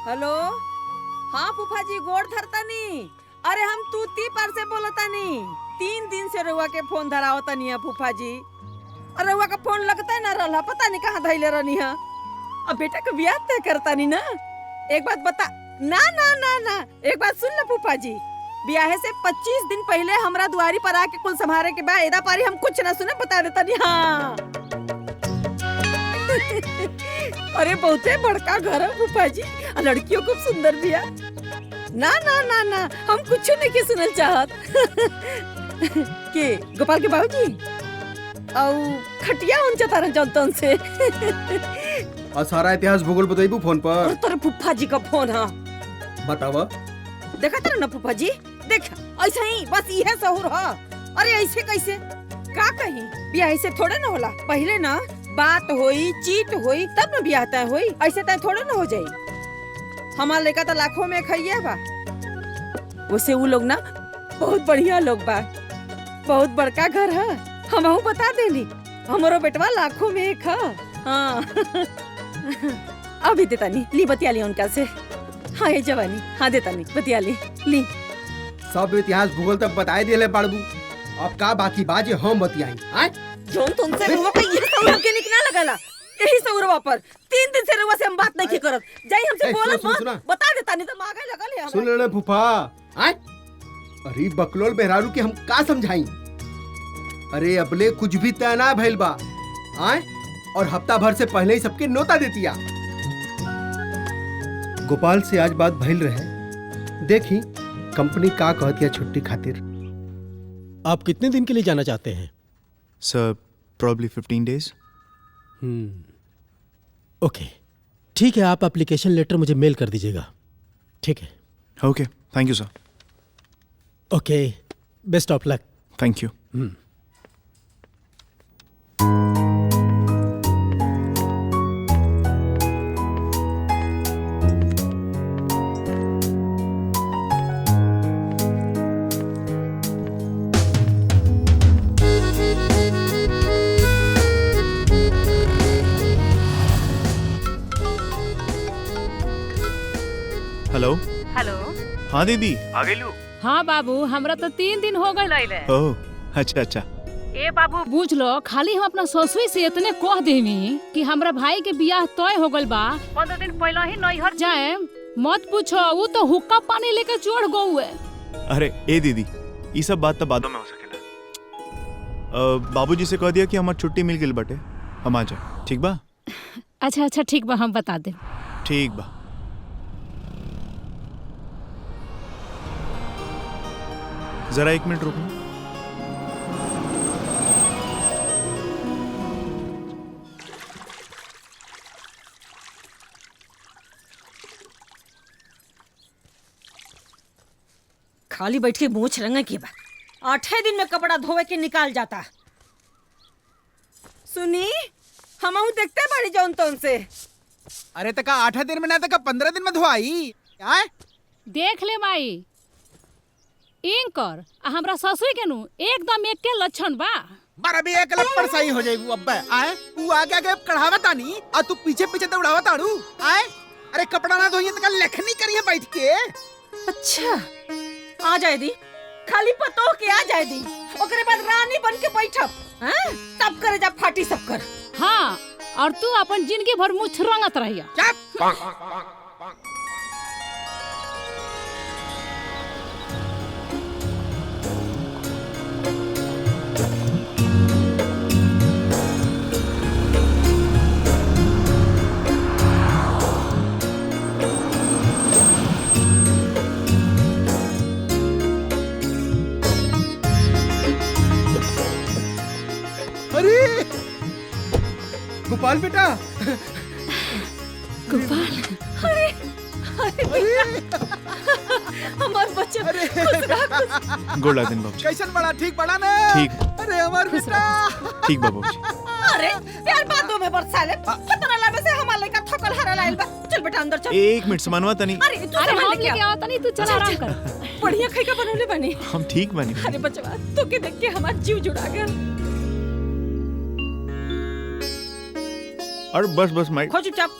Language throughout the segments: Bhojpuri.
हेलो। हाँ फूफा जी गोड़ धरतानी। अरे हम तूती पर से बोलतानी। 3 दिन से रउआ के फोन धरावतानी है फूफा जी। अरे रउआ का फोन लगता ना रहला, पता नहीं कहाँ धैले रहनी है। अब बेटा के ब्याह तय करतानी ना। एक बात बता ना ना ना ना एक बात सुन लो फूफा जी, ब्याह से 25 दिन पहले हमरा दुआरी पर आके कुल संभारे के बाद एदा पारी हम कुछ ना सुने बता देता नहीं। हाँ अरे बहुते बड़का घर है फूफा जी, लड़कियों खूब सुंदर भी है। ना ना ना ना हम कुछ नहीं के सुनल चाहत। के गोपाल के बाबूजी और खटिया उन चतारन जनतन से। और सारा इतिहास भूगोल बताइबू फोन पर। और तेरे फूफा जी का फोन है। बतावा। देखा तेरे ना फूफा जी, देख ऐसे ही बस यह सहूर है। अरे ऐसे कैसे का कहीं ब्याह ऐसे थोड़े ना होला। पहले ना बात होई, चीट होई, तब ना ब्याह तय होई। ऐसे तय थोड़े ना हो जाई। हमारा लड़का तो लाखों में खइया बा। वैसे वो लोग ना बहुत बढ़िया लोग बा, बहुत बड़का घर है। हमहू बता देली हमारो बेटवा लाखों में एक है। हाँ अभी देता नहीं ली बतिया ली उनका से। हाँ ये जवानी हाँ देता नहीं बतिया ली। सब इतिहास भूगोल तक बताए दिले बाड़बू। अब का बाकी बाजे हम बतियाई। आय जोन तुमसे रुआ पे ये सौरव के निकना लगला। यही सौरवा पर 3 दिन से रुआ से हम बात नहीं करत। जाई हमसे बोलत मत, बता देता नहीं तो मांगे लगल है हमरा। सुन ले फूफा। आय अरे बकलोल बेहरारू के हम का समझाई। अरे अबले कुछ भी तय ना भइल बा। आय और हफ्ता भर से पहले ही सबके नोता देतिया। गोपाल से आज बात भइल रहे, देखी कंपनी का कहतिया छुट्टी खातिर। आप कितने दिन के लिए जाना चाहते हैं? सर प्रॉब्ली 15 days। ओके ठीक है, आप एप्लीकेशन लेटर मुझे मेल कर दीजिएगा। ठीक है okay thank you sir. Okay best of luck. Thank you. Hello hello. हाँ दीदी आ गइलू। हाँ बाबू हमरा तो 3 दिन हो गए लैले। ओह अच्छा अच्छा। ए बाबू बुझ लो, खाली हम अपना ससुरी से इतने कह देवी कि हमरा भाई के बियाह तय हो गइल बा, 15 दिन पहले ही नैहर जाए। मत पूछो, वो तो हुक्का पानी लेके चढ़ गए। अरे ए दीदी ये सब बात तो बादों में हो सकेला। बाबूजी से कह दिया कि हमार छुट्टी मिल गई बटे, हम आ जाए। ठीक बा? अच्छा अच्छा ठीक बा, हम बता दे। ठीक बा। जरा 1 मिनट रुको। खाली बैठ के मूछ रंगे की बा। 8 दिन में कपड़ा धोवे के निकाल जाता। सुनी हमहू देखते बाड़ी जौन तौन से। अरे तका 8 दिन में ना तका 15 दिन में धोआई। आय देख ले माई इनकर हमरा ससुर के नु एकदम एक के लक्षण बा। बारा भी एक लपड़ सही हो जाएगू अब्बे। आय तू आगे आगे कढ़ावा तानी और तू पीछे पीछे दौड़ावा ताड़ू। आय अरे कपड़ा ना धोइए तका लेखनी करिए बैठ के। अच्छा आ जाए दी, खाली पतो के आ जाए दी, ओकरे बाद रानी बन के बैठब। हां तब करे जा फाटी सब कर। हाँ और तू अपन जिंदगी भर मुछ रंगत रहिया। चुप। अरे गोपाल बेटा। गोपाल अरे हमार बच्चे गोड़ लागन बाबूजी। कैसन बड़ा ठीक बड़ा ना। ठीक। अरे हमार बेटा। ठीक बा बाबूजी। अरे प्यार बातों में बरसाले खतरा लागे से हमार लइका थकल हारा लाइल बा। चल बेटा अंदर चल। 1 मिनट समनवा तनी। अरे तू अरे सामान हम लेके लेके आ। आवत नहीं, तू चल आराम कर। बढ़िया खाई का बनौले बनी। हम ठीक बनी। अरे बचवा तो के देख के हमार जीव जुड़ा गया। और बस बस माई। खो चुपचाप।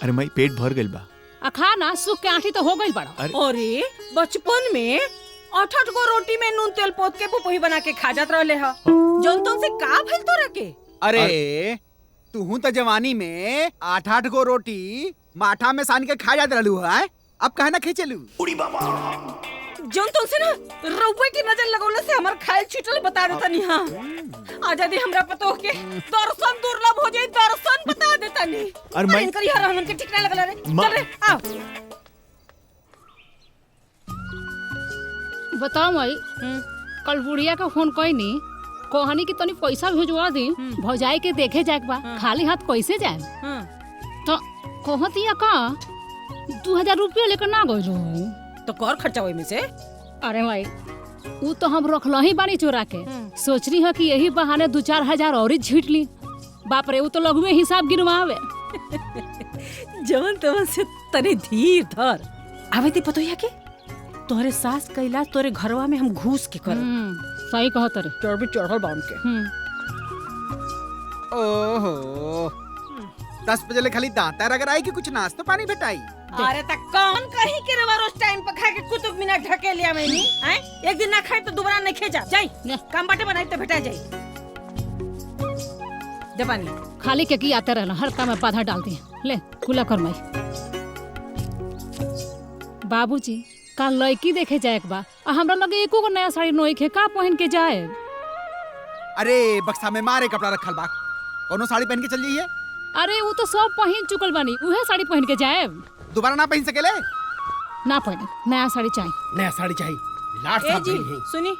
अरे माई पेट भर गइल बा। आ खा ना सुख के आठी तो हो गई बड़ा। अरे बचपन में 8 गो रोटी में नून तेल पोत के पुपही बना के खा जात रहले ह। जौन तुम से का भइल तोरा के? अरे तू तो जवानी में 8 गो रोटी माठा में सान के खा जाते रहलू है, अब कहे ना खींचलू। जौन तुम से ना रउवे की नजर लगौले से हमर खायल छीटल बता देता नी। हां आजादी हमरा पतो के दर्शन दुर्लभ हो जाई, दर्शन बता देता नी। और मैं इनकर यार हमन के ठीक ना लगला रे। चल रे आओ। बताओ मई कल बुढ़िया का फोन कई नी कोहनी की तनी पैसा भेजवा दी भौजाई के देखे जाए बा, खाली हाथ कैसे जाए? तो कहतिया का 2000 रुपया लेकर ना गई तो कर खर्चा होई में से। अरे भाई वो तो हम रखल ही बानी चोरा के, सोच रही है कि यही बहाने 2-4 हजार और झीट ली। बाप रे वो तो लगुए हिसाब गिनवावे। जवन तवन से तनी धीर धर। आवे ती पतो या के तोहरे सास का इलाज तोरे घरवा में हम घूस के कर। सही कहत रे। चढ़बी चढ़ल बाउन के। ओहो 10 बजे ले खाली दांता रगड़ाई कि कुछ नाश्ता पानी भेटाई? अरे तक कौन कहीं के रवा रोज टाइम पर खा के कुतुब मीनार ढके लिया मैंने हैं? एक दिन ना खाए तो दोबारा नहीं खे जा जाई काम बाटे बनाई तो भेटा जाई। जबानी खाली के की आते रहना हर काम में बाधा डाल दी। ले खुला कर माई। बाबूजी का लड़की देखे जाए बा, हमरा लगे एको गो नया साड़ी नोई के का पहन के जाए? अरे बक्सा में मारे कपड़ा रखल बा, कोनो साड़ी पहन के चल जाइए। अरे वो तो सब पहन चुकल बानी, उहे साड़ी पहन के जाए। दोबारा ना पहन सकेले? ना पहने, नया साड़ी चाहिए। नया साड़ी चाहिए। लाट ए साहब जी नहीं है। सुनी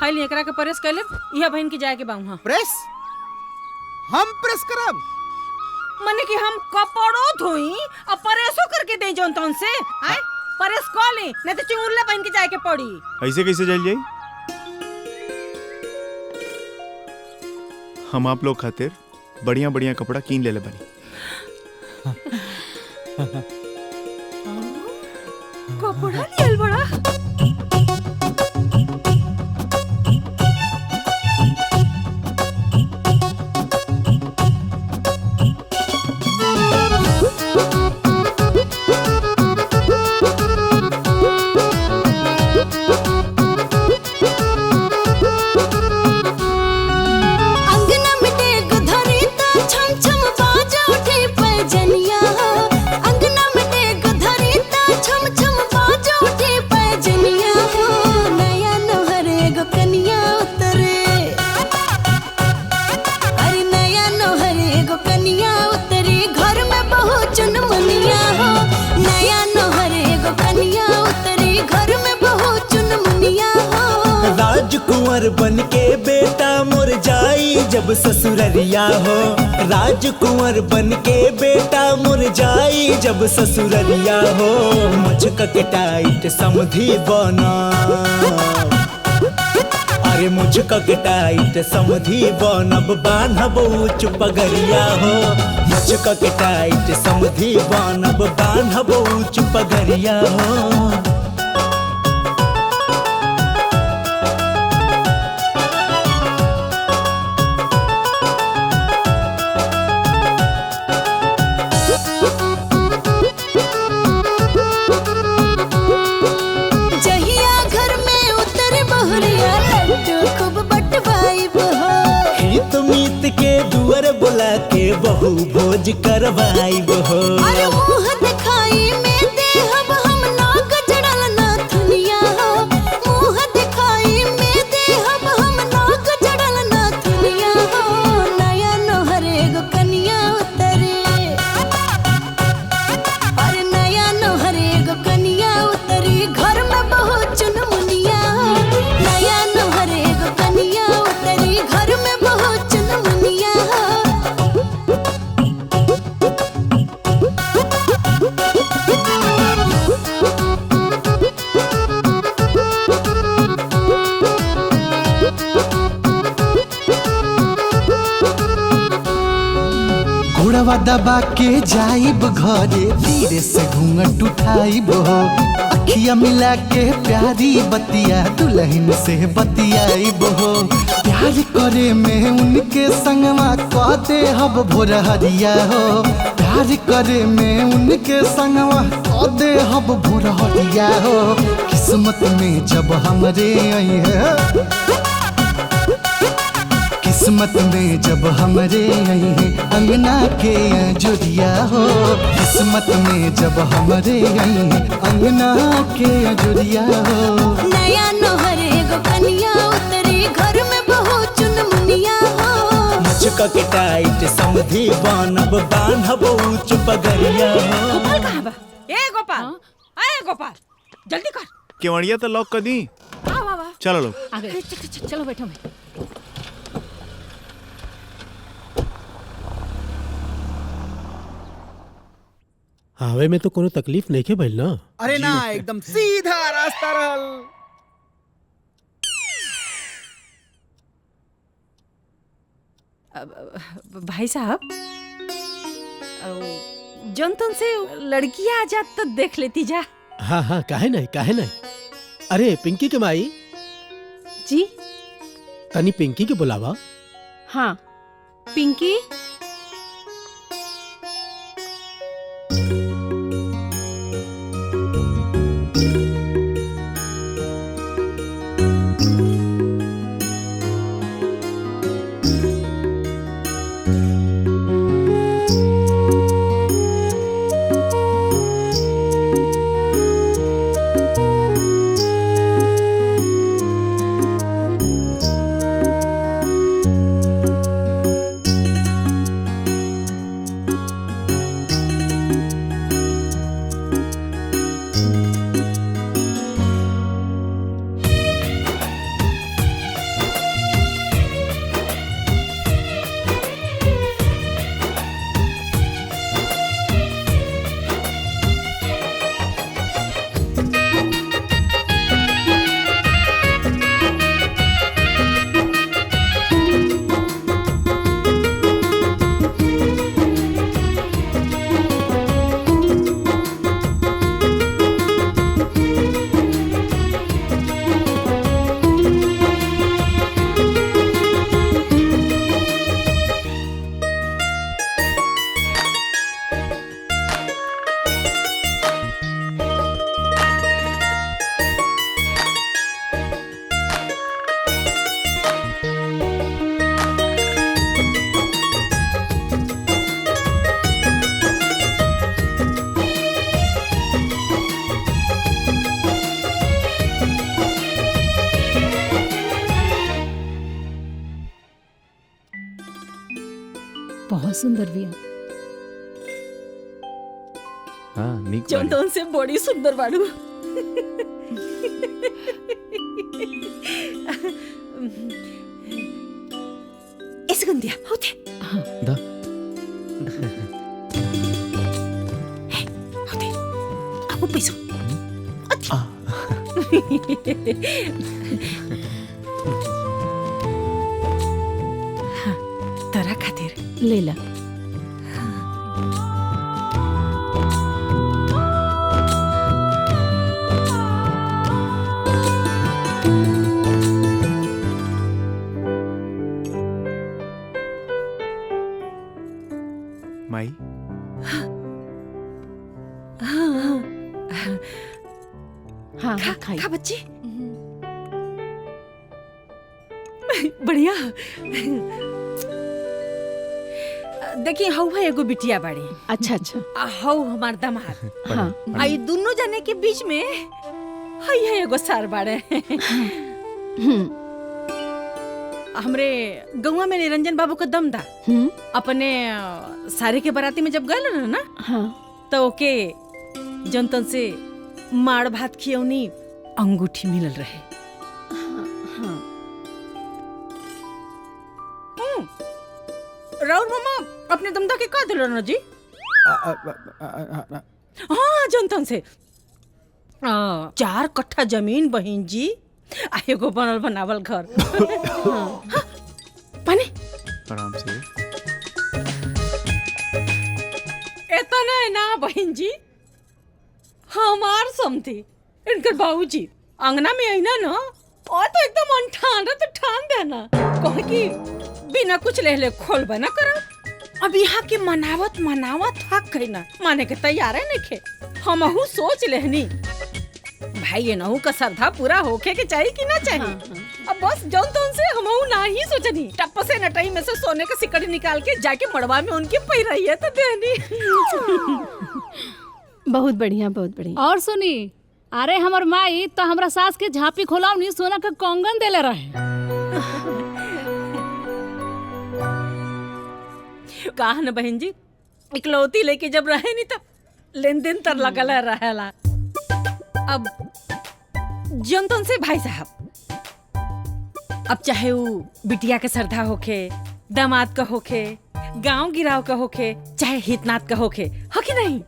हाइल एकरा के प्रेस कर ले, इहा बहन के जाए के बाऊ। हां प्रेस? हम प्रेस करब? माने कि हम कपड़ो धोई और प्रेसो करके दे जोन तन से हैं? प्रेस कर ले नहीं तो चुंगुल्ला बहन के जाए के पड़ी। ऐसे कैसे चल जाई? हम आप लोग खातिर बढ़िया बढ़िया कपड़ा कीन ले बनी। कपड़ा लियल बड़ा। राजकुंवर बन के बेटा मोर जाई जब ससुररिया हो, राजकुंवर बन के बेटा मोर जाई जब ससुररिया हो। मुझका के टाइट समधी बना, अरे मुझका के टाइट समधी बनब बान्हब ऊंच पगरिया हो। मुझका के टाइट समधी बनब बान्हब ऊंच पगरिया हो। के दुआर बुला के बहु भोज करवाइब हो। अरे मुँह दिखाई में देहब हम नाक जड़ल नाथुनिया हो। मुँह दिखाई में देहब हम नाक जड़ल नाथुनिया हो। नया नोहरे गो कनिया उतरे, अरे नया नोहरे गो कनिया उतरी घर में बहुत चुनमुनिया। नया नोहरे गो कनिया उतरी घर में बहुत चुनमुनिया। घोड़वा दबा के जाइब घरे, धीरे से घूंघट उठाइब हो। अखिया मिला के प्यारी बतिया दुल्हन से बतियाइब हो। प्यार करे में उनके संगवा कहते हब भोर हरिया हो। प्यार करे में उनके संगवा तो दे हब भुरहरिया हो किस्मत में जब हमरे आई है किस्मत में जब हमरे आई है अंगना के अजुरिया हो किस्मत में जब हमरे आई है अंगना के अजुरिया हो नया नोहर एगो कनिया उतरी घर में बहू चुनमुनिया हो मुझका के टाइट समधी बानब बांधब ऊंच पगरिया हो गोपाल कहाँ बा? ए गोपाल, अरे गोपाल, जल्दी कर। केवड़िया तो लॉक कर दी। वाह। चलो लोग। आ गए चलो बैठो भाई। हावे में तो कोनो तकलीफ नहीं के भइल ना? अरे ना एकदम सीधा रास्ता रहल। भाई साहब, जौन से लड़कियां आ जात तो देख लेती जा। हाँ काहे नहीं। अरे पिंकी के माई जी तनी पिंकी के बुलावा। हाँ, पिंकी बहुत सुंदर बिया। हाँ नीक जौन से बड़ी सुंदर बाड़ू। ऐसे गंदिया होते। दा होते। अब पैसो। तोरा खातिर ले ला। माई हाँ खा खाई। खा बच्ची। बढ़िया। देखिए हऊ है एगो बिटिया बाड़ी। अच्छा अच्छा। हऊ हमार दामाद। हाँ आई दोनों जने के बीच में हई है एगो सार बाड़े। हमरे गौवा में निरंजन बाबू का दमदा अपने सारे के बराती में जब गए ना हाँ तो ओके जनतन से माड़ भात खियौनी अंगूठी मिलल रहे। राउर मामा अपने दमदा के का दिल ना जी? हाँ जनतन से 4 कट्ठा जमीन बहिन जी आ एगो बनल बनावल घर। हाँ, पानी आराम से। इतना है ना बहन जी, हमार समझी इनकर बाबूजी अंगना में आई ना और तो एकदम अनठान तो ठान देना कहे कि बिना कुछ ले खोल बना करा अब यहाँ के मनावत मनावत थक गई ना, माने के तैयार है नइखे। हमहू सोच लेहनी भाई ये नहू का श्रद्धा पूरा होके के चाहिए कि ना चाहिए। अब बस जौन तौन से हमहू ना ही सोचनी, टप्प से नटई में से सोने का सिकड़ी निकाल के जाके मड़वा में उनकी पहिराई है तो देनी। बहुत बढ़िया बहुत बढ़िया। और सुनी, अरे हमर माई तो हमरा सास के झांपी खोलावनी सोना का कंगन देले रहे। कहा न बहन जी, इकलौती लेके जब रहे नहीं तब लेन देन तर लगल रहेला। अब जनतन से भाई साहब, अब चाहे वो बिटिया के श्रद्धा होखे, दामाद का होखे, गांव गिराव का होखे, चाहे हितनाथ का होखे, हो कि नहीं?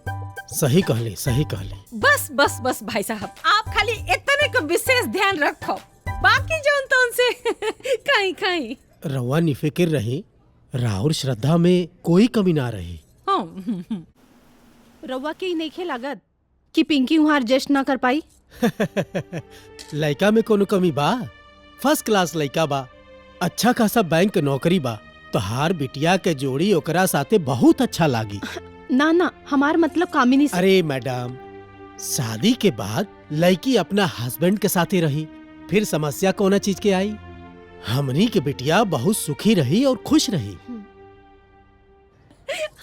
सही कहली, सही कहली। बस बस बस भाई साहब, आप खाली इतने का विशेष ध्यान रखो, बाकी जनतन से कहीं कहीं रवा निफिकिर रही, राहुल श्रद्धा में कोई कमी ना रही। रउआ के ही नइखे लागत कि पिंकी वहाँ एडजस्ट ना कर पाई? लड़का में कोनो कमी बा? फर्स्ट क्लास लड़का बा, अच्छा खासा बैंक के नौकरी बा, तो हार बिटिया के जोड़ी ओकरा साथे बहुत अच्छा लागी। ना ना, हमार मतलब कामिनी से। अरे मैडम, शादी के बाद लड़की अपना हस्बैंड के साथे रही, फिर समस्या कोना चीज के आई? हमनी के बिटिया बहुत सुखी रही और खुश रही।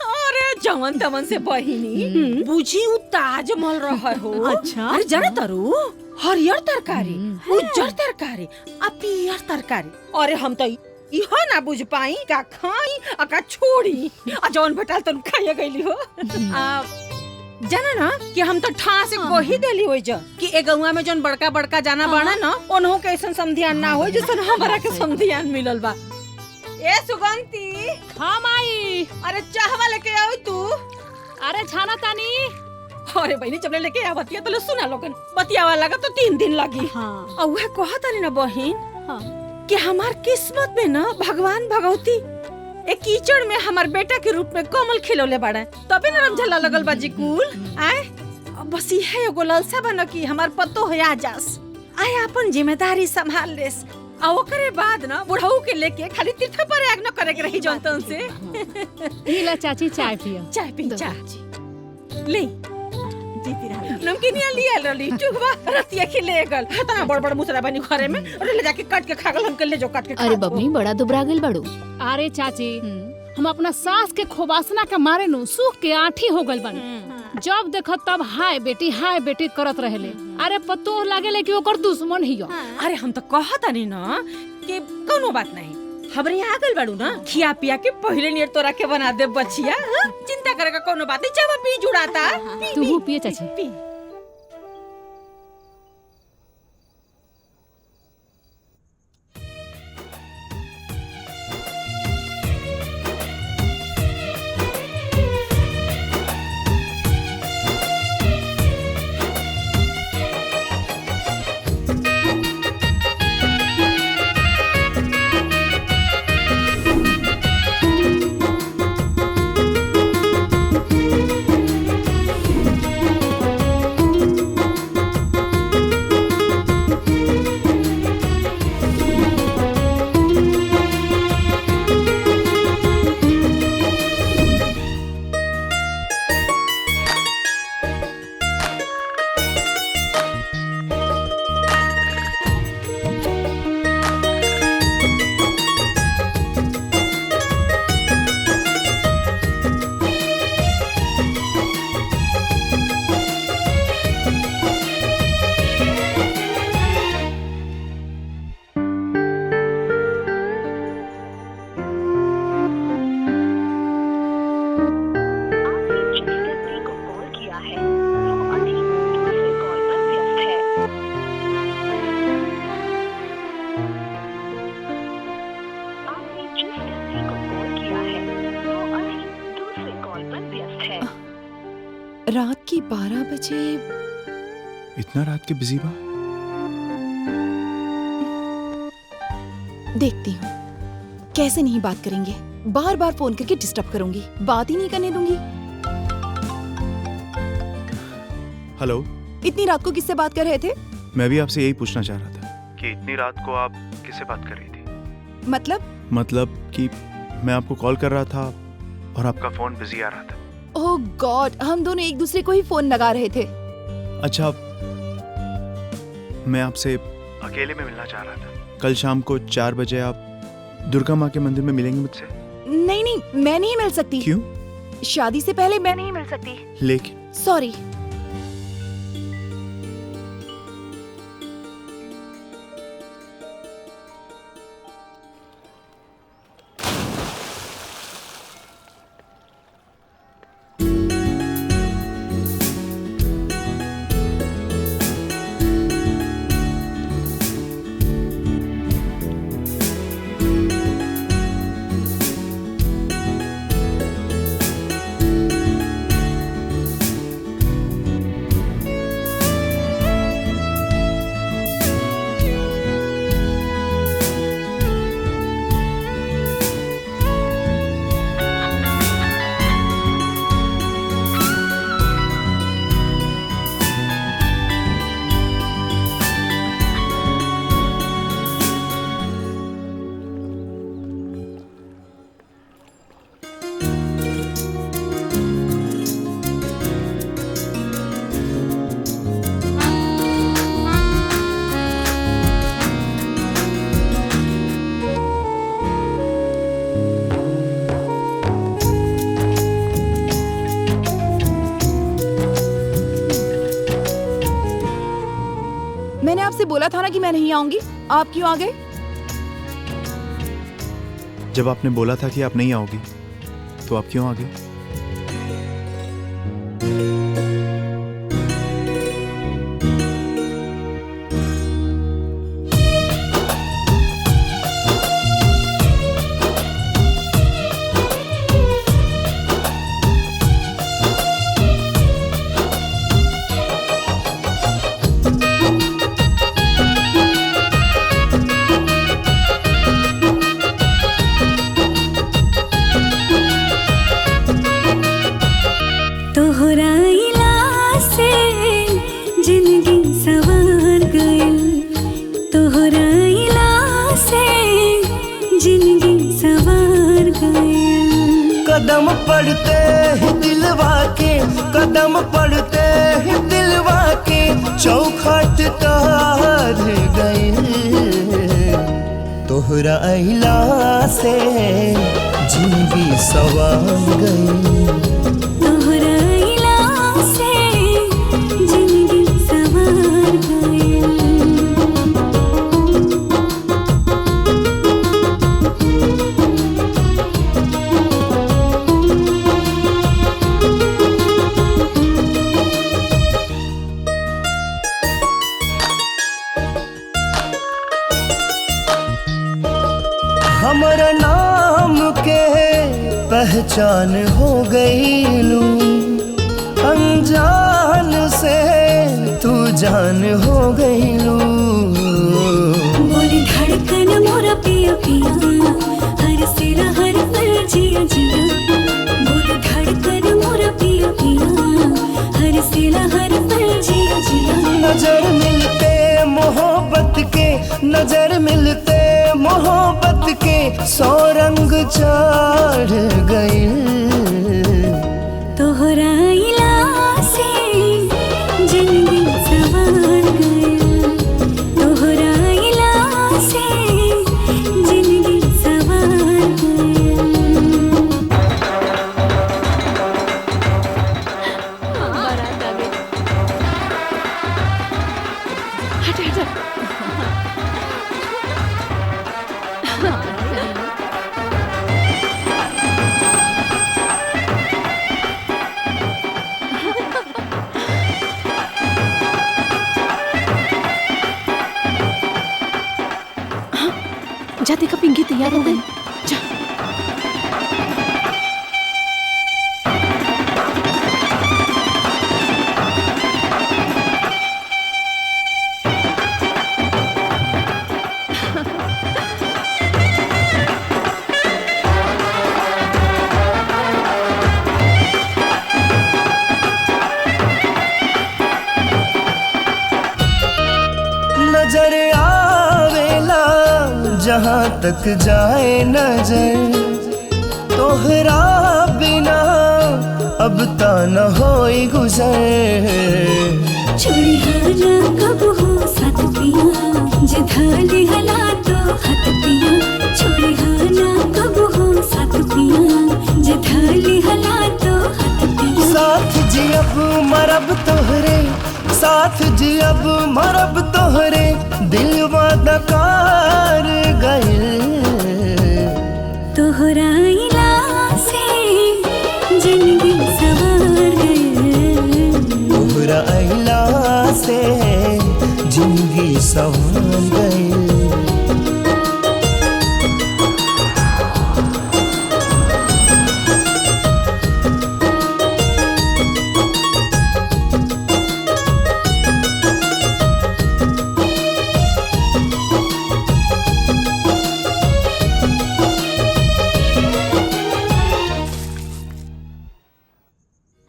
अरे जवन तवन से बहिनी बुझी उ ताजमहल रहा हो। अच्छा। अरे जाने तारू, हरियर तरकारी, उज्जर तरकारी, आ पियर तरकारी। अरे हम तो इहो ना बुझ पाई का खाई आ का छोड़ी, आ जवन भेटल तन खाइए गईली हो। जाना ना कि हम तो ठा से गोही देली होई जा कि ए गौवा में जौन बड़का बड़का जाना बाड़ा ना, ओनहु के ऐसन समधियान ना होई जैसन हमरा के समधियान मिलल बा। ए सुगंती, हाँ माई। अरे चाहवा लेके आओ तू। अरे छाना तानी। अरे बहनी जब लेके आवतिया तो सुना लोगन, बतियावा लगा तो 3 दिन लगी। हाँ। और वह कहा तानी ना बहन, हाँ। कि हमार किस्मत में ना भगवान भगवती एक कीचड़ में हमार बेटा के रूप में कमल खिलौले बाड़ा, तबे ना रमझला लगल बाजी कुल। आए बस यही एगो लालसा बन कि हमार पतो हो आ जास, आए अपन जिम्मेदारी संभाल लेस, आ ओकरे बाद ना बुढ़ऊ के लेके खाली तीर्थ पर याग न करे के रही जनतन से। ला चाची चाय पियो। चाय पी चाय ले जीती रहा। नमकीनिया लिया रली चुगवा रतिया खिले गल तना बड़ बड़ मुसरा बनी घरे में, और ले जाके काट के खा गल, हमके ले जो काट के खा। अरे बबनी बड़ा दुबरा गइल बाड़ू। अरे चाची, हम अपना सास के खोबासना के मारे नु सूख के आठी हो गइल बानी। जब देखो तब हाय बेटी करत रहेले। अरे पतो लागेले कि ओकर दुश्मन हियो। अरे हम तो कहतानी ना कि कोनो बात नहीं, हमरे आ गइल बाड़ू ना, खिया पिया के पहले नियर तोरा के बना दे बचिया। चिंता करे का कोनो बात नहीं, जब पी जुड़ाता तू पिए चाची। पी। रात की 12 बजे। इतना रात के बिजी बा? देखती हूँ कैसे नहीं बात करेंगे, बार बार फोन करके डिस्टर्ब करूंगी, बात ही नहीं करने दूंगी। हेलो, इतनी रात को किससे बात कर रहे थे? मैं भी आपसे यही पूछना चाह रहा था कि इतनी रात को आप किससे बात कर रही थी? मतलब कि मैं आपको कॉल कर रहा था और आपका फोन बिजी आ रहा था। ओह गॉड, हम दोनों एक दूसरे को ही फोन लगा रहे थे। अच्छा, मैं आपसे अकेले में मिलना चाह रहा था। कल शाम को 4 बजे आप दुर्गा माँ के मंदिर में मिलेंगे मुझसे? नहीं नहीं, मैं नहीं मिल सकती। क्यों? शादी से पहले मैं नहीं मिल सकती। लेकिन सॉरी। मैंने आपसे बोला था ना कि मैं नहीं आऊंगी, आप क्यों आ गए? जब आपने बोला था कि आप नहीं आओगी, तो आप क्यों आ गए? कदम पड़ते ही दिलवा के, कदम पड़ते ही दिलवा के चौखट तार गए। तोहरा अहिला से जिंदगी सवार गई। तोहरा अहिला से जिंदगी सवार गई। हमारा नाम के पहचान हो गई लू, अनजान से तू जान हो गई लू। बोली धड़कन मोरा पिया पिया, हर सिरा हर पल जिया जिया। बोली धड़कन मोरा पिया पिया, हर सिरा हर पल जिया जिया। नजर मिलते मोहब्बत के, नजर मिलते मोहब्बत के 100 रंग चढ़ गए। तोहरा अहिला से जिंदगी सवार गई। तोहरा अहिला से जिंदगी सवार गई। बारात आ गई। हट हट। जा देखा, पिंकी तैयार हो गई। जा। नजर आवेला जहाँ तक जाए नजर, तो तोहरा बिना अब ता न होई गुजर। छोड़ी हाना कब हो साथ पिया जिधाली हला तो हाथ पिया। छोड़ी हाना कब हो साथ पिया जिधाली हला तो हाथ पिया। साथ जी अब मरब तोहरे, साथ जी अब मरब तोहरे, दिलवा दकार गए। तोहरा इला से जिंदगी सवार गए। तोहरा अइला से जिंदगी संवर गए।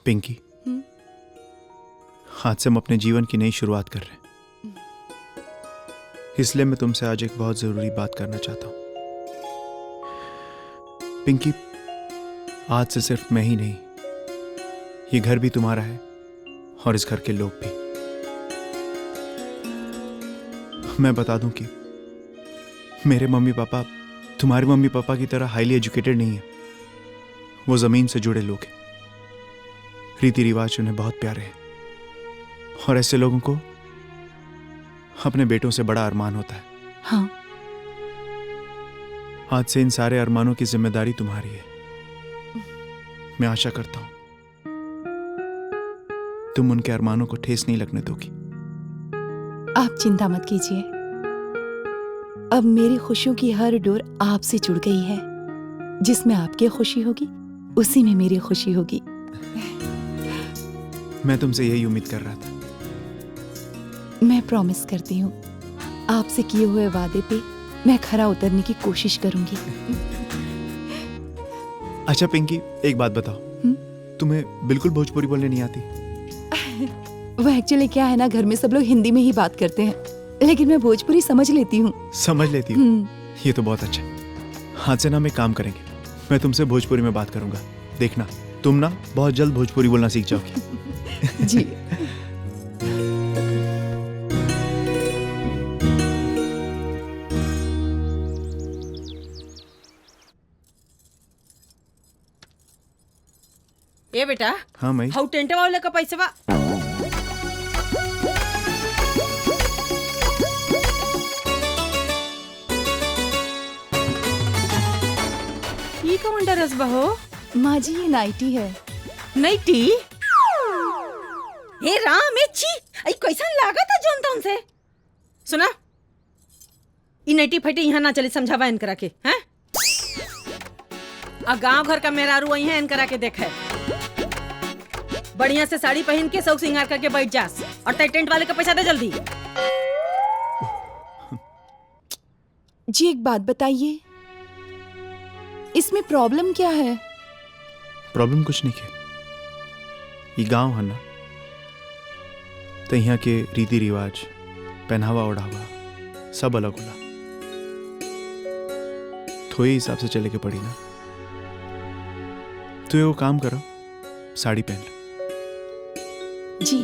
पिंकी, आज से हम अपने जीवन की नई शुरुआत कर रहे हैं, इसलिए मैं तुमसे आज एक बहुत जरूरी बात करना चाहता हूं। पिंकी, आज से सिर्फ मैं ही नहीं, ये घर भी तुम्हारा है और इस घर के लोग भी। मैं बता दूं कि मेरे मम्मी पापा तुम्हारे मम्मी पापा की तरह हाईली एजुकेटेड नहीं है। वो जमीन से जुड़े लोग हैं, रीति रिवाज उन्हें बहुत प्यारे हैं, और ऐसे लोगों को अपने बेटों से बड़ा अरमान होता है। हाँ। आज से इन सारे अरमानों की जिम्मेदारी तुम्हारी है। मैं आशा करता हूं तुम उनके अरमानों को ठेस नहीं लगने दोगी। आप चिंता मत कीजिए, अब मेरी खुशियों की हर डोर आपसे जुड़ गई है। जिसमें आपकी खुशी होगी उसी में मेरी खुशी होगी। मैं तुमसे यही उम्मीद कर रहा था। मैं प्रॉमिस करती हूँ, आपसे किए हुए वादे पे मैं खरा उतरने की कोशिश करूंगी। अच्छा पिंकी, एक बात बताओ, तुम्हें बिल्कुल भोजपुरी बोलने नहीं आती? वो एक्चुअली क्या है ना, घर में सब लोग हिंदी में ही बात करते हैं, लेकिन मैं भोजपुरी समझ लेती हूँ। समझ लेती हूँ? ये तो बहुत अच्छा है। आज से ना हम एक काम करेंगे, मैं तुमसे भोजपुरी में बात करूंगा। देखना, तुम ना बहुत जल्द भोजपुरी बोलना सीख जाओगी। जी। ए बेटा, हाँ मई, हाउ टेंट वाले का पैसा बा? ये कौन डरस बा हो? माँ जी, ये नाइटी है। नाइटी? हे राम, ए छी, आई कैसा लागा था जोन तोन से? सुना, ई नाइटी फटी यहाँ ना चले, समझावा इन करा के, हैं? आ गांव घर का मेहरारू आई है, इन करा के देखे। बढ़िया से साड़ी पहन के सौख सिंगार करके बैठ जास, और टेंट वाले का पैसा दे जल्दी। जी एक बात बताइए, इसमें प्रॉब्लम क्या है? प्रॉब्लम कुछ नहीं है। ये गांव है ना, तो यहाँ के रीति रिवाज, पहनावा ओढ़ावा सब अलग होला, थोड़े हिसाब से चले के पड़ी ना। तो ये काम करो, साड़ी पहन लो। जी।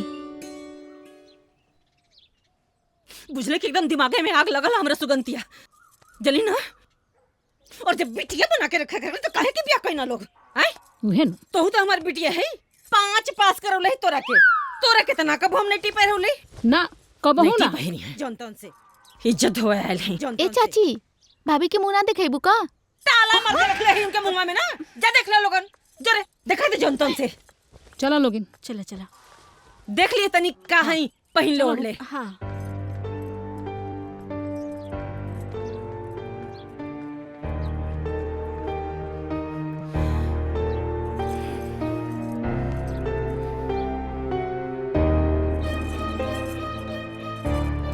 बुझले कि एकदम दिमागे में आग लगल हमरा सुगंतिया, जली ना। और जब बिटिया बना के रखा कर तो काहे के ब्याह कइना लोग, हैं? उहे न। तोहू तो हमार बिटिया है, 5 पास करौले है तोरा के तना कब हम नेटी पहिरौले ना, कबहू ना। पहिनी है जनतन से इज्जत होए आयल है जनतन। ए चाची, भाभी के मुंह ना दिखाइबू का? ताला मार के रखले है उनके मुंह में ना, जा देख ले लोगन, जरे दिखा दे जनतन से। चला लोगिन, चला चला देख लिए तनी का है पहिन ले ओढ़ ले। हाँ।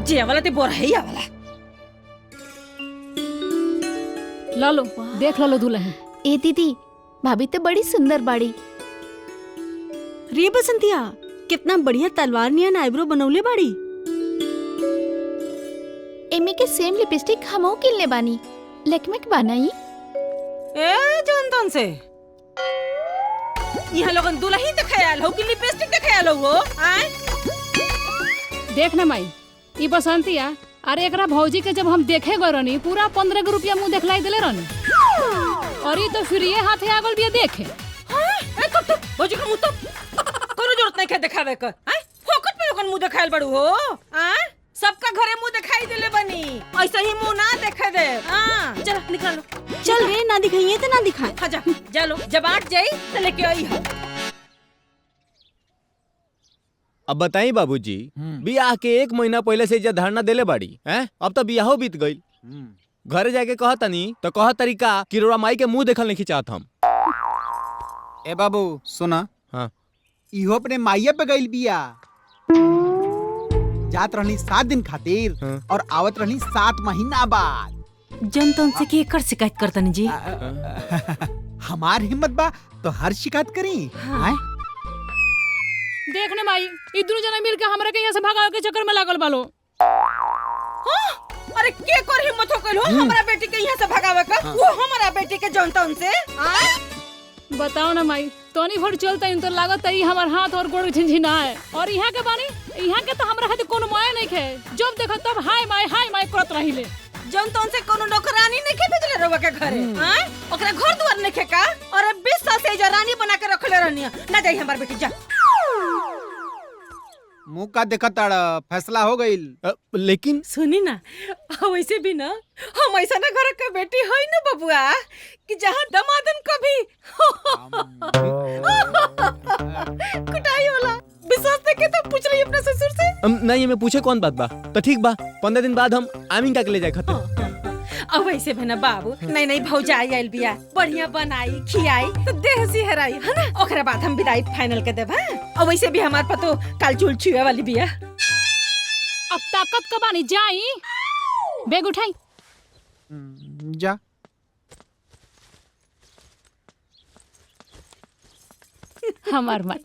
जे वाला ते बोरा है या वाला। ला लो, देख लो दुल्हन। ए दीदी, भाभी तो बड़ी सुंदर बाड़ी। रे बसंतिया, कितना बढ़िया तलवार नियन आईब्रो बनौले बाड़ी। एमी के सेम लिपस्टिक हमो किनले बानी, लेकमेक बनाई। ए जनतन से यहाँ लोगन दुल्ही देखे आयल हो कि लिपस्टिक देखे आयल हो? आए देख ना माई ई बसंतिया, अरे एकरा भौजी के जब हम देखे गए रहनी पूरा 15 रुपया मुंह देखलाई देले रहनी, और ये तो फिर ये हाथे आगल भी देखे। तो भौजी का मुंह तो कोनो जरूरत नहीं है दिखावे के। आए फोकट पे लोगन मुंह देखायल बड़ू हो? आए सबका घरे मुंह दिखाई देले बनी, ऐसे ही मुंह ना देखे दे। हां चल निकालो। चल रे, ना दिखाइए तो ना दिखाए। हाँ जा जा लो, जब आट जाई तो लेके आई है। अब बताई बाबूजी, बियाह के 1 महीना पहले से इज्जत धारणा देले बाड़ी हैं, अब तो बियाहो बीत गई। घरे जाके कहतनी तो कह तरीका कि रोरा माई के मुंह देखल नहीं चाहत हम। ए बाबू सुना, हाँ इहो अपने माइया पे गइल बिया। जात रहनी 7 दिन खातिर और आवत रहनी 7 महीना बाद। जनतन से के कर शिकायत करतनी जी? हमार हिम्मत बा तो हर शिकायत करी। हाँ। देखने माई ई दोनों जना मिल के हमरा के यहाँ से भगावे के चक्कर में लागल बालो। अरे के कर हिम्मत हो कलो हमरा बेटी के यहाँ से भगावे का? वो हमारा बेटी के जनतन से। बताओ ना माई, तोनी भर चलता इन तो लागत है हमार हाथ और गोड़ झिनझिना है, और यहाँ के बानी यहाँ के तो हमरा खातिर कोनो माया नहीं है। जब देखो तब हाय माय करत रहिले। जनतन से कोनो नौकरानी नहीं के भेजले रवा के घरे? हां ओकरा घर दुआर नहीं के का? और 20 साल से रानी बना के रखले रहनी ना। जाई हमार बेटी जा। मुंह का देखा ताड़ा, फैसला हो गई। लेकिन सुनी ना, वैसे भी ना हम ऐसा ना घर के बेटी है ना बबुआ कि जहाँ दमादन कभी कुटाई होला। विश्वास देखे तो पूछ रही अपने ससुर से। नहीं मैं पूछे कौन बात बा, तो ठीक बा 15 दिन बाद हम आमीन का के ले जाए खतर। अब वैसे भी ना बाबू, नहीं भौजाई आइल बिया, बढ़िया बनाई खियाई तो देह सिहराई है ना, ओकरा बाद हम विदाई फाइनल कर देब। और वैसे भी हमार पतो काल चूल छुए वाली बिया। अब ताकत का बानी जाई, बैग उठाई जा। हमार माई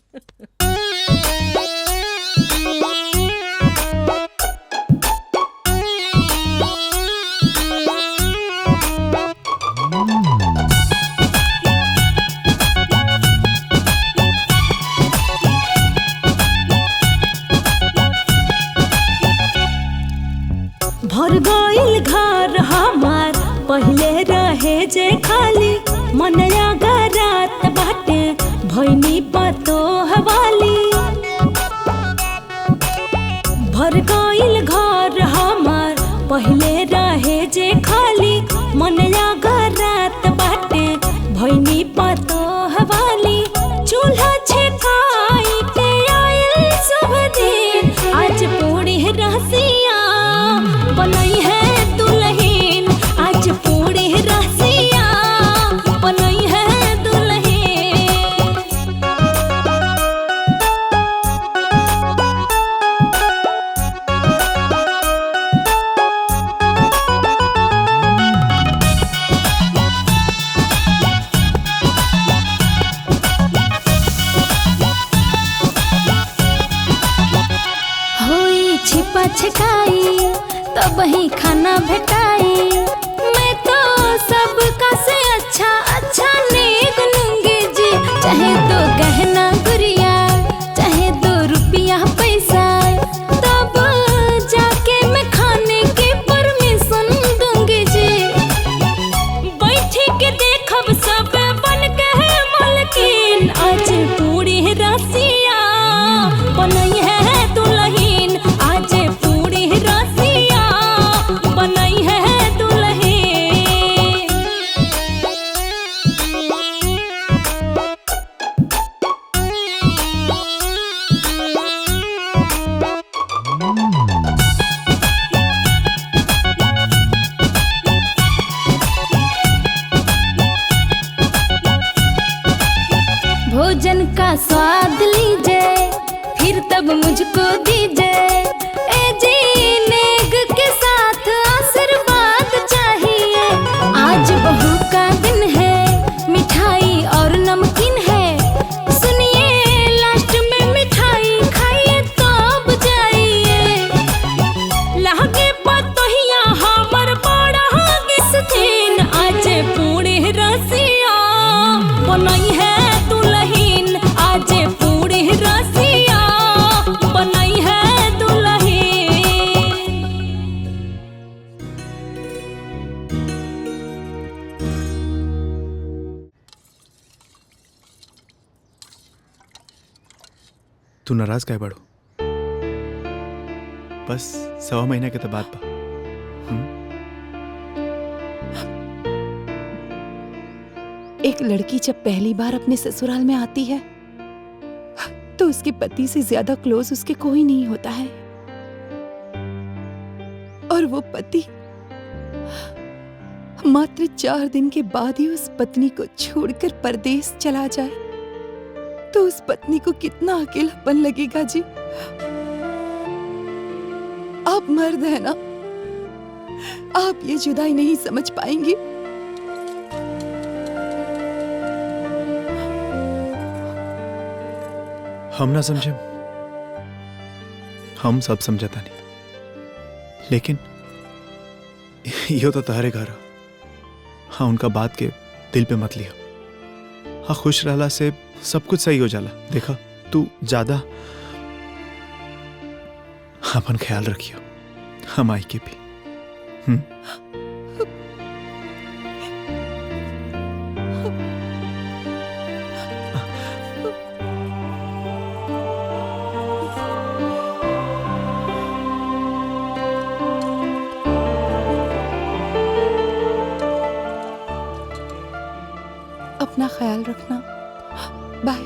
भर गइल घर हमार, पहले रहे जे खाली, मनया गरात बाटे भैनी पतो हवाली। भर गइल घर हमार, पहले रहे जे खाली, मनया गरात बाटे भैनी पतो हवाली। चूल्हा छेकाई के आइल शुभ दिन, आज पूरी रसिया बनई है दुल्हन, आज पूरी रसिया बनई है दुल्हन। होई छिपा छिकाई तब ही खाना भेटाई। मैं तो सबका से अच्छा नेक लूंगी जी, चाहे तो गहना गुड़िया, चाहे 2 रुपया पैसा, तब जाके मैं खाने की परमिशन दूंगी जी। बैठी के देखब सब बन के मलकिन, आज पूरी रसिया बनई है दुल्हन, आज पूरी रसिया बनई है दुल्हन। भोजन का स्वाद लीजिए, फिर तब मुझको दीजिए। ए जी नेग के साथ आशीर्वाद चाहिए, आज बहू का दिन है, मिठाई और नमकीन है। सुनिए लास्ट में मिठाई खाइए तब जाइए। लागे पतोहिया हमर बड़ा किस्तीन, आज पूरी रसिया बनई है दुल्हन, तू नाराज काहे बाड़ू? बस 1.25 महीना के तो बात बा। एक लड़की जब पहली बार अपने ससुराल में आती है तो उसके पति से ज्यादा क्लोज उसके कोई नहीं होता है, और वो पति मात्र 4 दिन के बाद ही उस पत्नी को छोड़कर परदेश चला जाए तो उस पत्नी को कितना अकेलापन लगेगा जी। आप मर्द है ना, आप ये जुदाई नहीं समझ पाएंगे। हम ना समझे, हम सब समझता नहीं, लेकिन यो तो तारे घर। हाँ, उनका बात के दिल पे मत लिया। हाँ, खुश रहला से सब कुछ सही हो जाला। देखा, तू ज्यादा अपन ख्याल रखियो, हम आई के भी। अपना ख्याल रखना। बाय।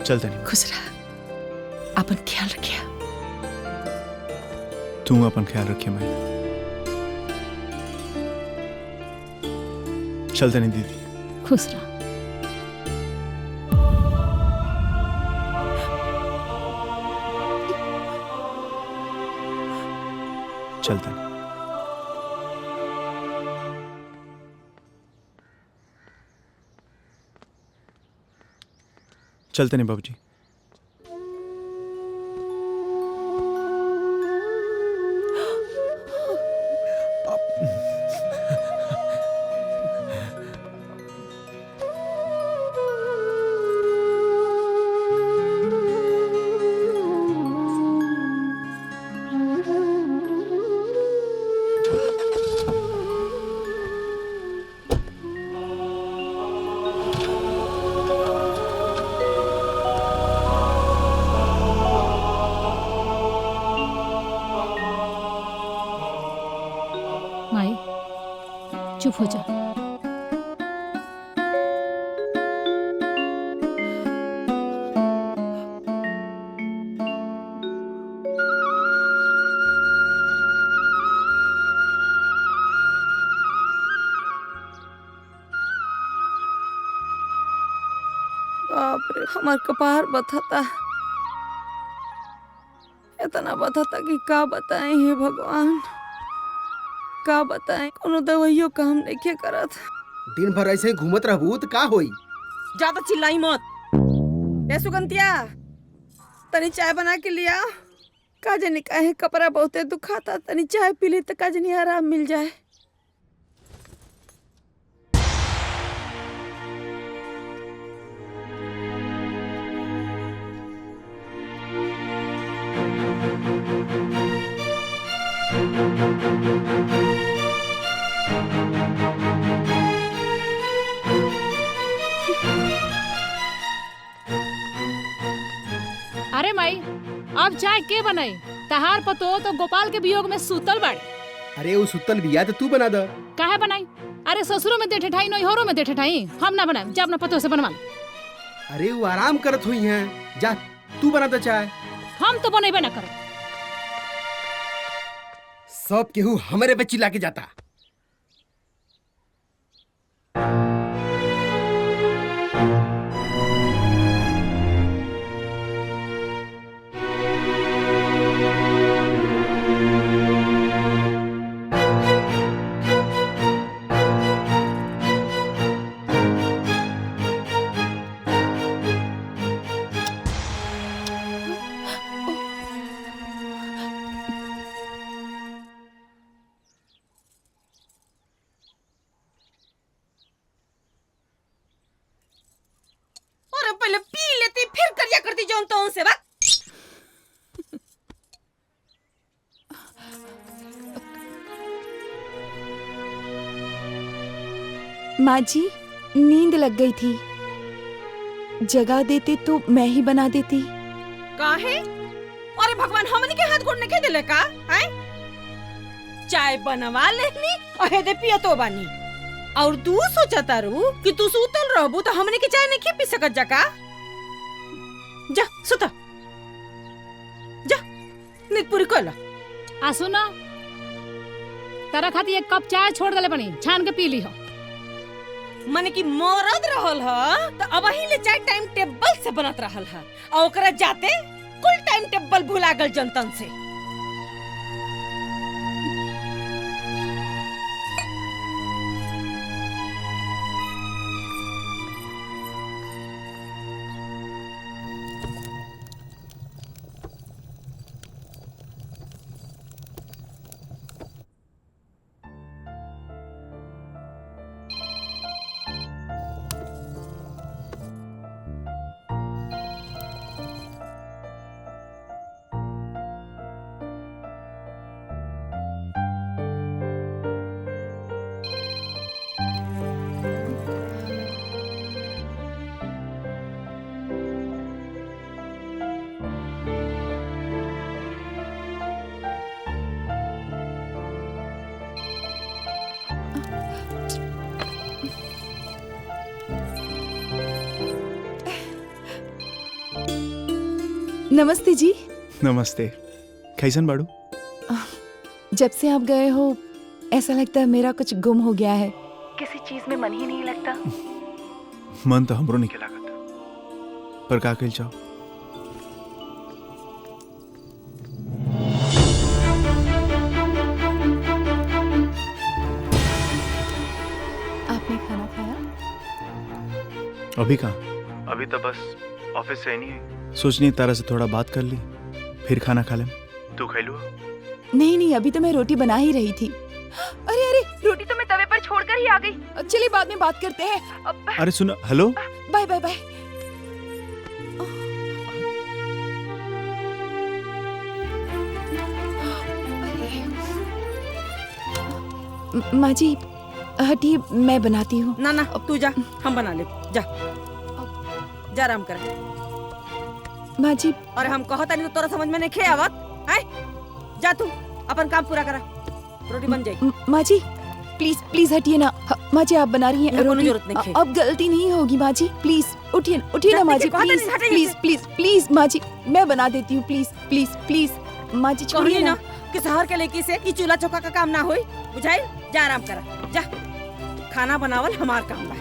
चलते नहीं। खुश रहा, अपन ख्याल रखिया। तू अपन ख्याल रखिए मैं। चलते नहीं दीदी। खुश रहा। चलते नहीं। चलते नहीं बाबूजी। माई चुप हो जा। बाप रे, हमार कपार बथता, इतना बथता कि का बताएं हे भगवान, का बताएं। कोनो दवाइयों काम नहीं करत। दिन भर ऐसे ही घूमत रहबू तो का होई? ज्यादा चिल्लाई मत। ए सुगंतिया, तनी चाय बना के लिया। का जाने काहे कपड़ा बहुते दुखाता, तनी चाय पी ली तो का जाने आराम मिल जाए। अरे माई, अब चाय के बनाई? तहार पतो तो गोपाल के वियोग में सूतल बाड़ी। अरे वो सुतल बिया तो तू बना दे। काहे बनाई? अरे ससुरो में देठे ठाई, नैहरो में देठे ठाई। हम ना बनाए, जा अपना पतो से बनवा। अरे वो आराम करत हुई हैं, जा तू बना दे चाय। हम तो बनेबे ना करो। सब केहू हमारे पे चिल्ला के जाता। पहले पी लेती फिर करिया करती जौन तो से बात। माँ जी नींद लग गई थी, जगा देते तो मैं ही बना देती। काहे? अरे भगवान हमनी के हाथ गोड़ नहीं दिले का? हैं? चाय बनवा लेनी और हेदे पिया तो बानी और तू सोचा तारू कि तू सुतल रहबू तो हमनी के चाय नहीं पी सकत जा का? जा सुता जा नींद पूरी कर ला। आ सुना, तारा खाती एक कप चाय छोड़ देले बनी, छान के पी ली हो। माने कि मरद रहल ह तो अब ही ले चाय टाइम टेबल से बनत रहल ह और ओकरा जाते कुल टाइम टेबल भुला गल जनतन से। नमस्ते जी। नमस्ते, कैसन बाड़ू? जब से आप गए हो ऐसा लगता है मेरा कुछ गुम हो गया है, किसी चीज में मन ही नहीं लगता। मन तो हमरो नहीं लागत, पर का कइल जाओ। आपने खाना खाया? अभी कहाँ? अभी तो बस ऑफिस से नहीं है, सोचनी तारा से थोड़ा बात कर ली फिर खाना खा लें। तू खा लू? नहीं नहीं, अभी तो मैं रोटी बना ही रही थी। अरे अरे, रोटी तो मैं तवे पर छोड़कर ही आ गई। चलिए बाद में बात करते हैं। अरे सुनो, हेलो, बाय बाय बाय। माँ जी हटिए, मैं बनाती हूँ। ना ना तू जा, हम बना ले। जा जा आराम कर। माँ जी और हम कहता नहीं तो तोरा समझ में नहीं खे आवत है? जा तू अपन काम पूरा करा, रोटी बन जाएगी। माँ जी प्लीज प्लीज हटिए ना। माँ जी आप बना रही हैं कोनो रोटी, जरूरत नहीं है। अब गलती नहीं होगी माँ जी, प्लीज उठिए उठिए ना माँ जी, कहते प्लीज नहीं, हटिए प्लीज से। प्लीज प्लीज माँ जी मैं बना देती हूँ, प्लीज प्लीज प्लीज माँ जी छोड़िए कहली ना। ना कि शहर के लड़की से कि चूल्हा चौका का काम ना होई, बुझाई? जा आराम करा, जा खाना बनावल हमार काम बा।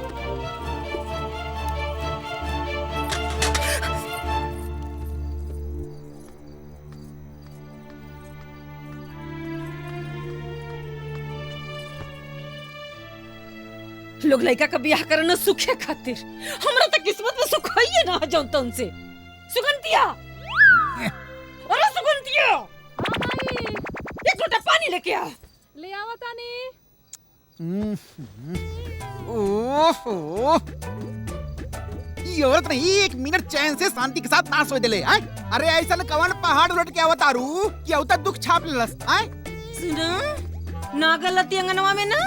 लोग लड़का का ब्याह करना सुखे खातिर, हमरा तो किस्मत में सुख है ना जौन तौन से। सुगंधिया, अरे सुगंधिया, एक लोटा पानी लेके आ। ले आवा तानी। ओहो, ये औरत नहीं एक मिनट चैन से शांति के साथ ना सोए देले। अरे ऐसा कवन पहाड़ उलट के अवतारू कि अवता दुख छाप लेलस। सुना ना गलती अंगनवा में ना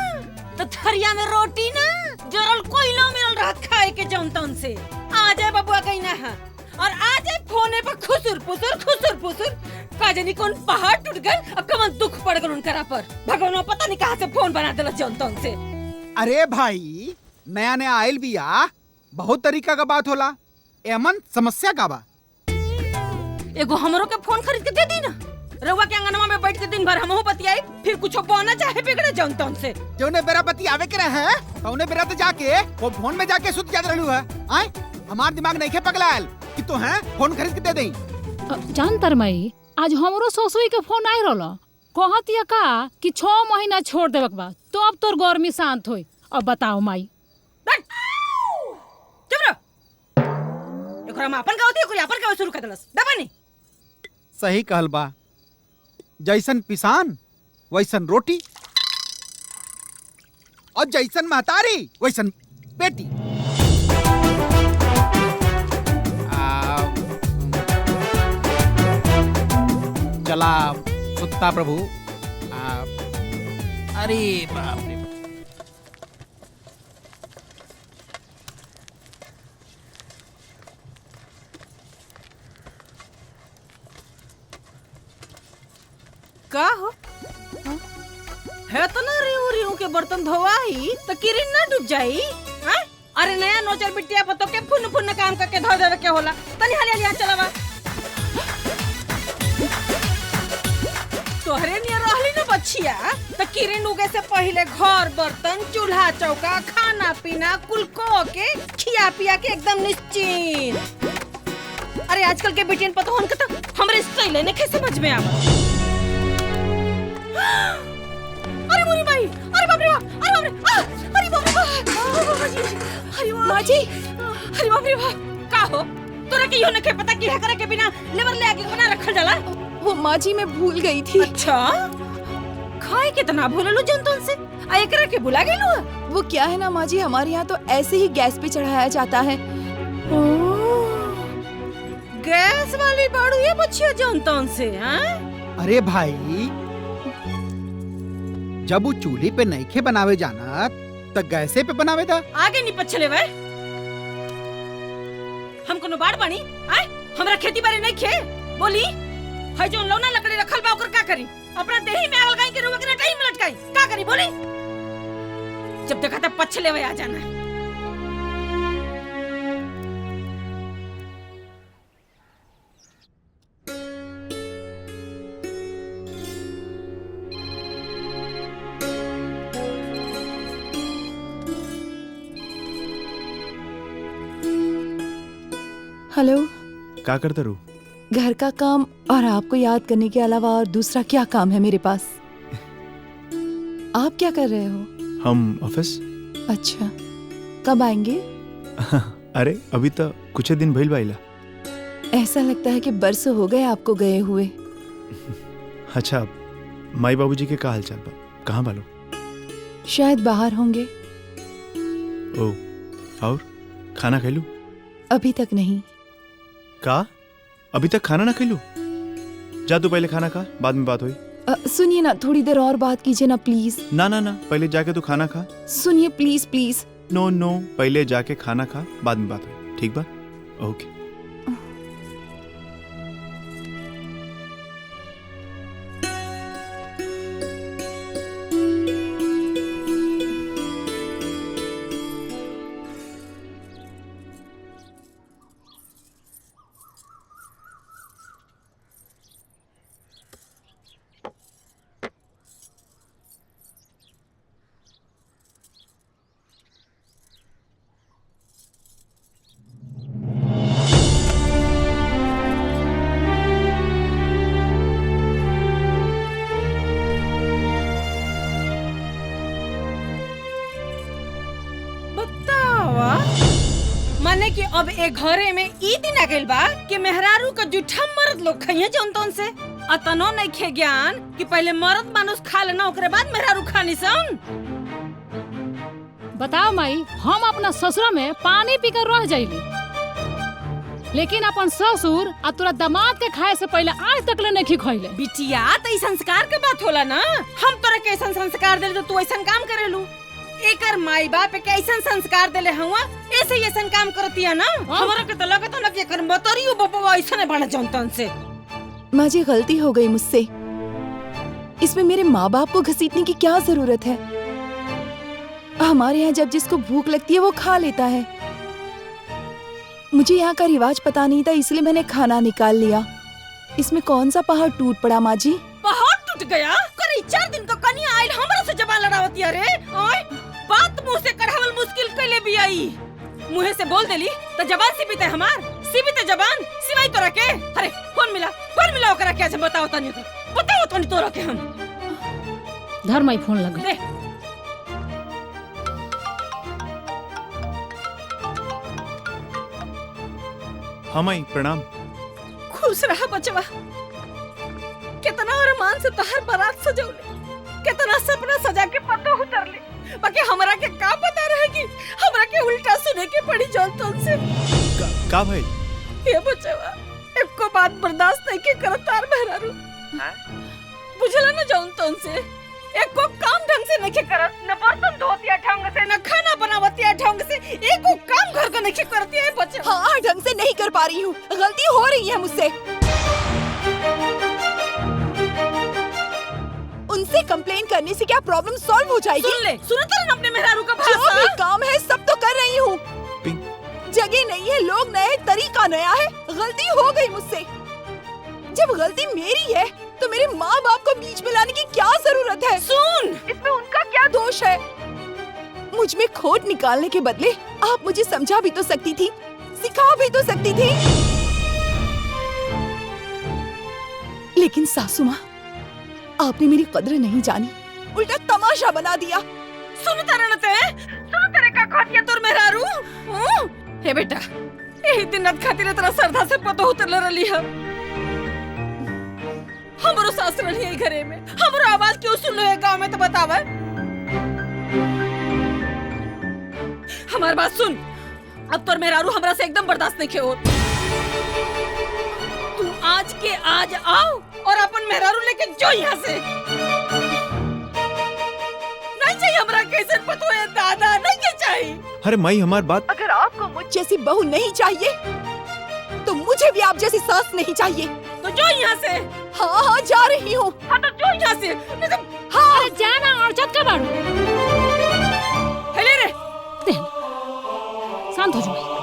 तो थरिया में रोटी ना जरल कोयला मिलल रहत खाए के जौन तौन से। आ जाए बबुआ कहीं ना है और आ जाए फोने पर खुसुर पुसुर का जानी कौन पहाड़ टूट गए अब कवन दुख पड़ गल उनकरा पर। भगवान पता नहीं कहाँ से फोन बना देला जौन तौन से। अरे भाई नया नया आयल बिया, बहुत तरीका का बात होला, एमन समस्या का बा? एगो हमरो के फोन खरीद के दे दी ना, रउआ के अंगनवा में बैठ के दिन भर हमहू बतियाई, फिर कुछो बोना चाहे बिगड़े जौन तौन से। जौने बेरा बतियावे के रहे तौने बेरा तो जाके वो फोन में जाके सुत जात रहलू है। हमार दिमाग नहीं खे पगलायल कि तो है फोन खरीद के दे देई। जान तरमाई आज हमरो ससुई के फोन आई रहल, कहतिया का कि 6 महीना छोड़ देबक बा तो अब तोर गर्मी शांत होई। अब बताओ माई। चुप रह, एकरा में अपन का होती है, कोई अपन का शुरू कर देलस। दबानी सही कहल बा, जैसन पिसान वैसन रोटी और जैसन महतारी वैसन बेटी। साला कुत्ता प्रभु। अरे बाप रे। का हो है तो ना रियू रियू के बर्तन धोवाई तो किरिन ना डूब जाई। हैं? अरे नया नोचर बिटिया पतो के फुन फुन काम करके धो देवे के होला। तनी हालिया लिया चलावा। तोहरे नियर रहली ना बच्चिया तो किरिन उगे से पहले घर बर्तन चूल्हा चौका खाना पीना कुल को के खिया पिया के एकदम निश्चिंत। अरे आजकल के बेटियन पतो हन के तो हमरे स्टाइल है ने कैसे समझ में आवा। अरे मोरी भाई, अरे बाप रे बाप, अरे बाप रे, अरे बाप रे बाप, अरे माँ जी, अरे बाप रे बाप, का हो? तोरा के यो नखे पता कि है करे के बिना लेबर ले आके बना रखल जाला? वो माँ जी मैं भूल गई थी। अच्छा, खाए कितना भूललू जंतुन से? आ एकरा के भुला गेलू? वो क्या है ना माँ जी, हमारे यहाँ तो ऐसे ही गैस पे चढ़ाया जाता है। गैस वाली बाड़ू ये बच्चिया जंतुन से, हैं? अरे भाई, जब वो चूल्हे पे नईखे बनावे जाना तो गैसे पे बनावे दा। आगे नहीं पछले वे। हम कोनो बाड़ बानी? आए? हमरा खेती बाड़ी नहीं खे? बोली? है जो लौना लकड़ी रखल बा ओकर का करी? अपना देही में आग लगाई के रुआ के टाइम में लटकाई। का करी बोली? जब देखा तब पछले वे आ जाना। हेलो, क्या करता रू? घर का काम और आपको याद करने के अलावा और दूसरा क्या काम है मेरे पास? आप क्या कर रहे हो? हम ऑफिस। अच्छा, कब आएंगे? अरे अभी तो कुछ दिन भइल बाइला। ऐसा लगता है कि बरसों हो गए आपको गए हुए। अच्छा, माई बाबूजी के का हाल चाल बा? कहाँ बालो? शायद बाहर होंगे। ओ, और खाना खैलू? अभी तक नहीं। का? अभी तक खाना ना खैलू? जा तू पहले खाना खा, बाद में बात हुई। सुनिए ना, थोड़ी देर और बात कीजिए ना प्लीज। ना ना ना, पहले जाके तू खाना खा। सुनिए प्लीज प्लीज। नो नो, पहले जाके खाना खा, बाद में बात हुई, ठीक बा? ओके। माने कि अब ए घरे में ई दिन आ गइल बा कि मेहरारू का जूठा मर्द लोग खाइए जौन से अतनो नहीं खे ज्ञान कि पहले मर्द मानुस खा लेना ओकरे बाद मेहरारू खानी सन। बताओ माई, हम अपना ससुरा में पानी पीकर रह जाइली, लेकिन अपन ससुर आ तोरा दामाद के खाए से पहले आज तक ले नहीं खइले। बिटिया तो ई संस्कार के बात होला ना। हम तोरा के ऐसा संस्कार देले जो तू ऐसा काम करेलू। एकर माई बाप के ऐसा संस्कार देले हुआ ऐसे ऐसा काम करतिया ना। हमरा के तो लगत ना कि एकर मतरियो बपवा ऐसा ने बना जंतन से। माँ जी, गलती हो गई मुझसे। इसमें मेरे माँ बाप को घसीटने की क्या जरूरत है? हमारे यहाँ जब जिसको भूख लगती है वो खा लेता है। मुझे यहाँ का रिवाज पता नहीं था, इसलिए मैंने खाना निकाल लिया। इसमें कौन सा पहाड़ टूट पड़ा माँ जी? पहाड़ टूट गया? करे 4 दिन का कन्या आइल हमरा से जबान लड़ावती। अरे ओए, बात मुंह से कढ़ावल मुश्किल कैले भी आई। मुंह से बोल देली तो जबान सिबिते हमार, सिबिते जबान सिवाई तोरा के। अरे फोन मिला ओकरा के। अच्छा बताओ तनी तोरा के हम धर्माई फोन लगा दे। हाँ माई, प्रणाम। खुश रहा बचवा। कितना अरमान से तहर बारात सजौले, कितना सपना सजा के पतो उतरले। बाकी हमरा के का पता रहे कि हमरा के उल्टा सुने के पड़ी जौन से। का भाई? ये बचवा एको बात बर्दाश्त नहीं के करतार मेहरारू। बुझला न जाऊन तो उनसे एक को काम ढंग से नहीं करत, न बर्तन धोतिया ढंग से, न खाना बनावतिया ढंग से, एक को काम घर का नहीं करती है बच्चे। हाँ, ढंग से नहीं कर पा रही हूँ, गलती हो रही है मुझसे। उनसे कंप्लेन करने से क्या प्रॉब्लम सॉल्व हो जाएगी? सुन ले, सुनो तो अपने मेहरारू का जो भाषा। भी काम है सब तो कर रही हूँ। जगह नहीं है, लोग नए, तरीका नया है, गलती हो गई मुझसे। जब गलती मेरी है तो मेरे माँ बाप को बीच में लाने की क्या जरूरत है? सुन, इसमें उनका क्या दोष है? मुझ में खोट निकालने के बदले आप मुझे समझा भी तो सकती थी, सिखा भी तो सकती थी। लेकिन सासू माँ, आपने मेरी कद्र नहीं जानी, उल्टा तमाशा बना दिया। सुन तेरे का खोटिया तोर मेहरारू। हे बेटा, यही दिन रात खातिर तेरा सरधा से पतो उतर रही है। हमरो सास रही है घरे में, हमरो आवाज क्यों सुन लो है गांव में तो बतावा। हमार बात सुन, अब तोर मेहरारू हमरा से एकदम बर्दाश्त नहीं हो। तू आज के आज आओ और अपन मेहरारू लेके जो यहाँ से। नहीं चाहिए हमरा कैसे पतो है दादा, नहीं चाहिए। अरे माई, हमारी बात। अगर आपको मुझ जैसी बहू नहीं चाहिए तो मुझे भी आप जैसी सास नहीं चाहिए। तो जो यहाँ से। हाँ हाँ, जा रही हूँ। हाँ तो जो यहाँ से। हाँ, अरे जाना और जब का बारू। हेले रे, शांत हो जाओ।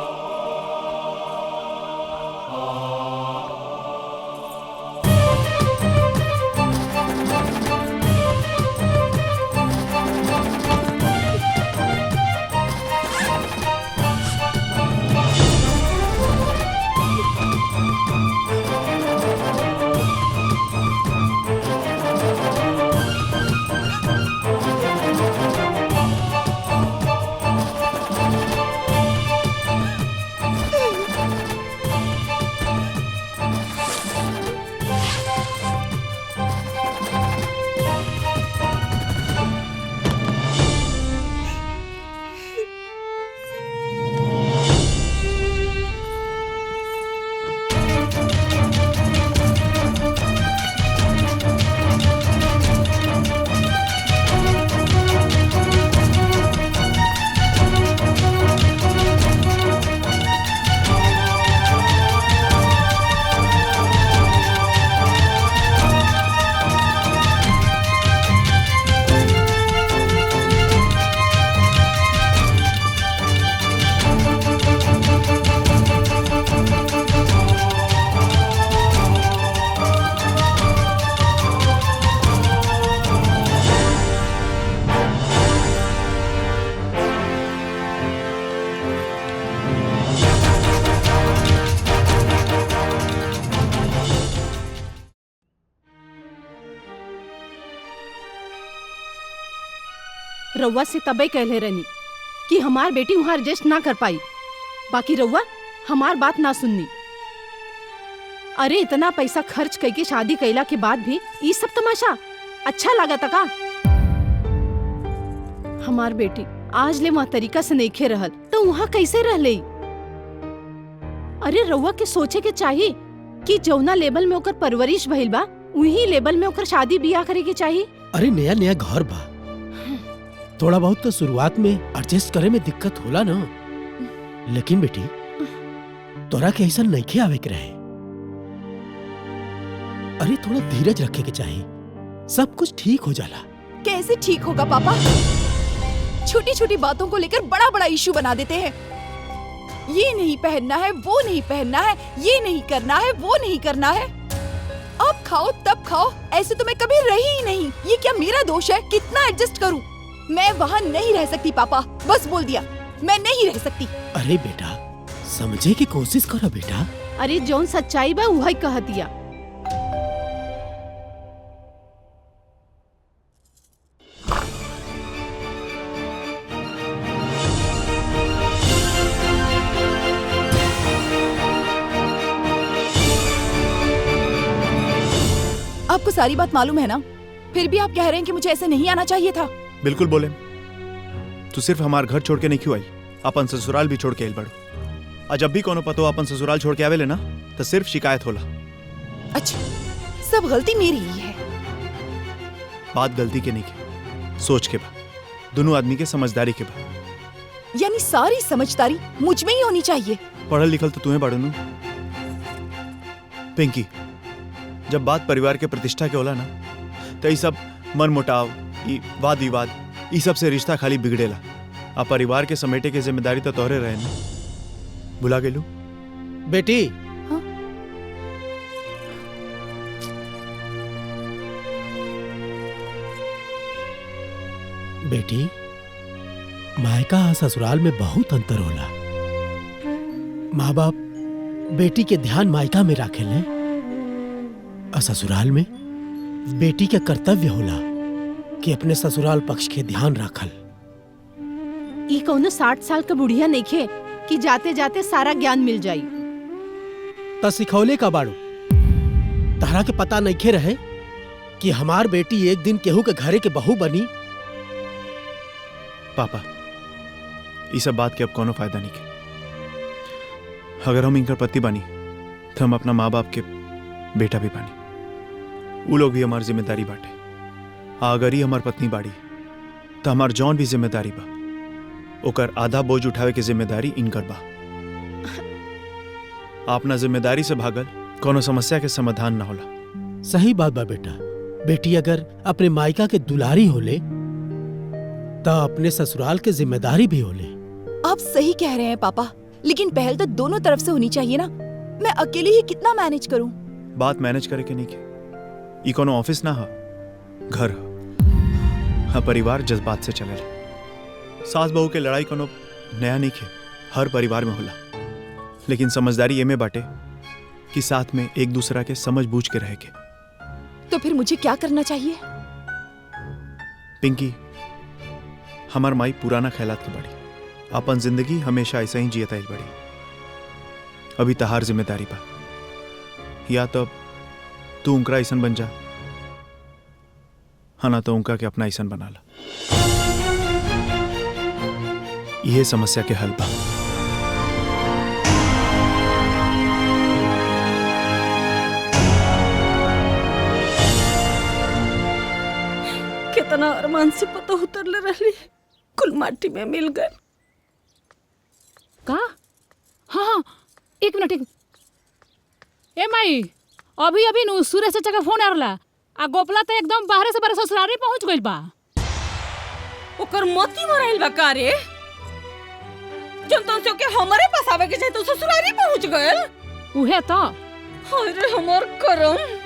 रउआ से तबे कहले रहनी कि हमार बेटी वहाँ एडजस्ट ना कर पाई, बाकी रउआ हमार बात ना सुननी। अरे इतना पैसा खर्च करके शादी कैला के बाद भी ये सब तमाशा अच्छा लगा था का? हमार बेटी आज ले वहाँ तरीका से नहीं खे रहल तो वहाँ कैसे रह ले? अरे रउआ के सोचे के चाहिए कि जौना लेवल में ओकर परवरिश भइल बा वही लेवल में ओकर शादी बियाह करे के चाहिए। अरे नया नया घर बा, थोड़ा बहुत तो शुरुआत में एडजस्ट करे में दिक्कत होला ना। लेकिन बेटी तोरा के ऐसा नहीं आवे के रहे। अरे थोड़ा धीरज रखे के चाहिए, सब कुछ ठीक हो जाला। कैसे ठीक होगा पापा? छोटी छोटी बातों को लेकर बड़ा बड़ा इशू बना देते हैं। ये नहीं पहनना है, वो नहीं पहनना है, ये नहीं करना है, वो नहीं करना है। अब खाओ तब खाओ, ऐसे तो मैं कभी रही ही नहीं। ये क्या मेरा दोष है? कितना एडजस्ट करूं? मैं वहाँ नहीं रह सकती पापा, बस बोल दिया, मैं नहीं रह सकती। अरे बेटा समझे की कोशिश करो बेटा। अरे जौन सच्चाई बा वही कह दिया। आपको सारी बात मालूम है ना, फिर भी आप कह रहे हैं कि मुझे ऐसे नहीं आना चाहिए था। बिल्कुल बोले, तू सिर्फ हमार घर छोड़ के नहीं क्यों आई, अपन ससुराल भी छोड़ के आइल बड़ो। आज जब भी कोनो पतो अपन ससुराल छोड़ के आवे ले ना तो सिर्फ शिकायत होला। अच्छा सब गलती मेरी ही है। बात गलती के नहीं की, सोच के बा, दोनों आदमी के समझदारी के बा। यानी सारी समझदारी मुझ में ही होनी चाहिए। पढ़ल लिखल तो तुम्हें बाड़ू पिंकी, जब बात परिवार के प्रतिष्ठा के होला ना, तो ये सब मन मुटाव, ई वाद विवाद, ई सब से रिश्ता खाली बिगड़ेला। आ परिवार के समेटे के जिम्मेदारी तो तोहरे रहे ना, भुला गेलू? बेटी, बेटी, मायका और ससुराल में बहुत अंतर होला। माँ बाप बेटी के ध्यान मायका में राखेले और ससुराल में बेटी के कर्तव्य होला कि अपने ससुराल पक्ष के ध्यान राखल। ई कौनो 60 साल का बुढ़िया नइखे कि जाते जाते सारा ज्ञान मिल जाई। त सिखौले का बाड़ू, तहरा के पता नइखे रहे कि हमार बेटी एक दिन केहू के घरे के बहू बनी। पापा, ये सब बात के अब कोनो फायदा नहीं के। अगर हम इनकर पति बनी तो हम अपना माँ बाप के बेटा भी बनी। वो लोग भी हमारी जिम्मेदारी बाटे। अगर ही हमार पत्नी बाड़ी तो हमार जौन भी जिम्मेदारी बा, ओकर आधा बोझ उठावे के जिम्मेदारी इनकर बा। अपना जिम्मेदारी से भागल कोनो समस्या के समाधान ना होला। सही बात बा बेटा। बेटी अगर अपने मायका के दुलारी होले तो अपने ससुराल के जिम्मेदारी भी होले। आप सही कह रहे हैं पापा, लेकिन पहल तो दोनों तरफ से होनी चाहिए ना। मैं अकेले ही कितना मैनेज करूं? बात मैनेज करे के नहीं के, ई कोनो ऑफिस ना हा, घर हा। परिवार जज्बात से चलेला। सास बहू के लड़ाई कोनो नया नहीं के, हर परिवार में होला। लेकिन समझदारी ये में बाटे कि साथ में एक दूसरा के समझ बूझ के रहे के। तो फिर मुझे क्या करना चाहिए? पिंकी, हमार माई पुराना ख्यालात के बड़ी, अपन जिंदगी हमेशा ऐसा ही जियता बड़ी। अभी तहार जिम्मेदारी बा, या तो तू उनका ऐसन बन जा, हाँ ना तो उनका के अपना ऐसन बना ला। यह समस्या के हल बा। कितना अरमान से पता उतरले रहली, कुल माटी में मिल गए। का? हाँ, एक मिनट। ए माई, अभी अभी नु सूर्य से चका फोन आरला आ गोपला तो एकदम बाहर से बाहर ससुरारी पहुंच गइल बा। ओकर मोती मराइल बा का रे? जब तो के हमारे पास आवे के चाहे तो ससुरारी पहुंच गइल। उहे तो। अरे हमार करम।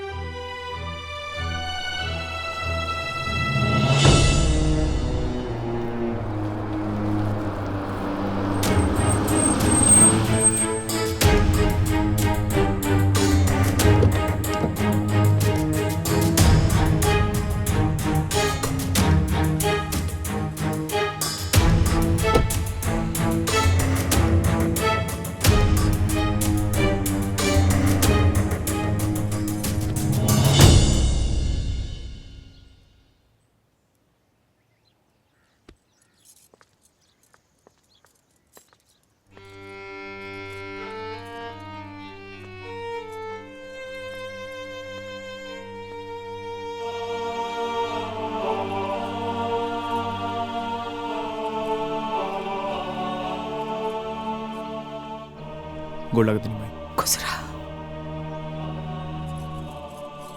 गोड़ लग दिन भाई। खुश रहा।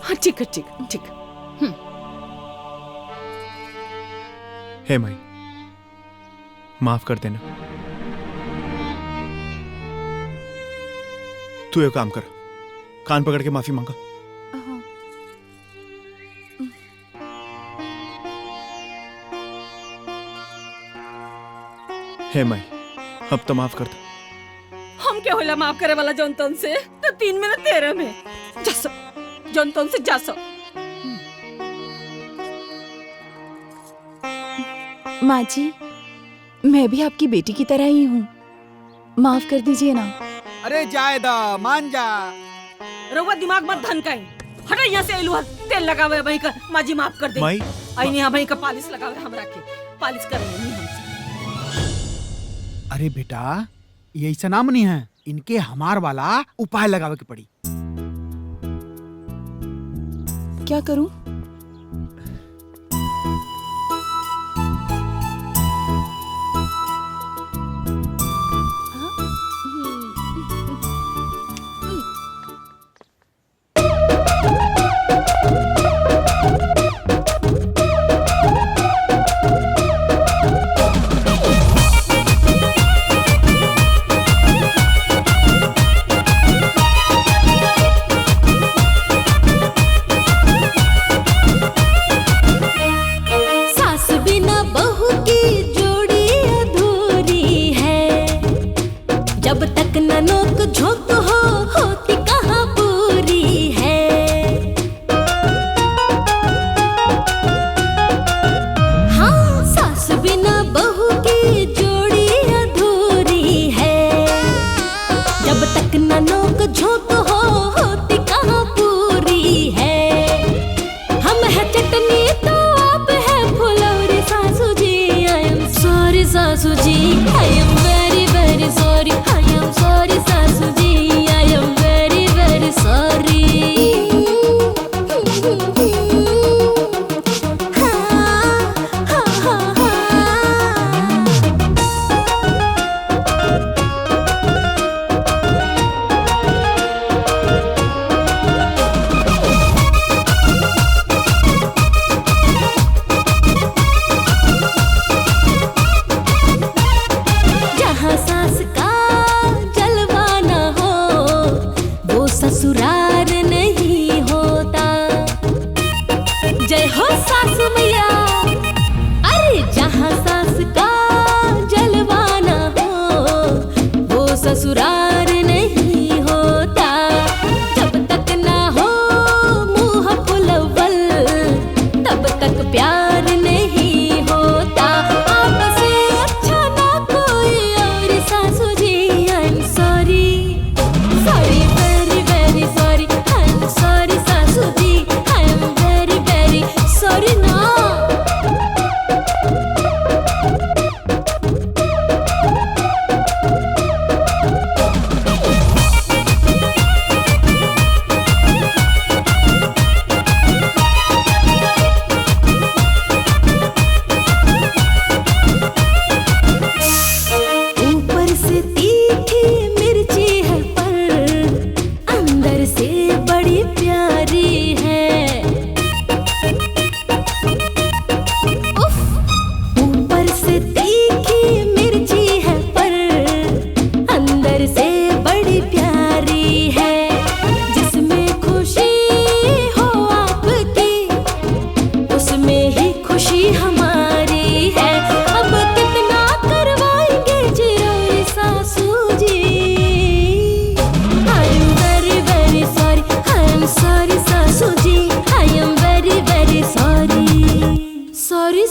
हाँ ठीक है, ठीक है, ठीक है। हे माई, माफ कर देना। तू एक काम कर, कान पकड़ के माफी मांगा। हे माई, अब तो माफ कर दो। हम क्या होला माफ करे वाला जौनतन से? तो 3 मिनट 13 में जासो, जौनतन से जासो। माँ जी, मैं भी आपकी बेटी की तरह ही हूँ, माफ कर दीजिए ना। अरे जायदा, मान जा। रउआ दिमाग मत धनकाई। हटा यहाँ से। एलुआ तेल लगावे वही का। माँ जी माफ कर दे। माई, आई यहाँ वही का पालिश लगावे हमरा के। पालिश करेंगे नहीं हमसे। अरे बेटा, ये ऐसा नाम नहीं है, इनके हमार वाला उपाय लगावे के पड़ी। क्या करूं?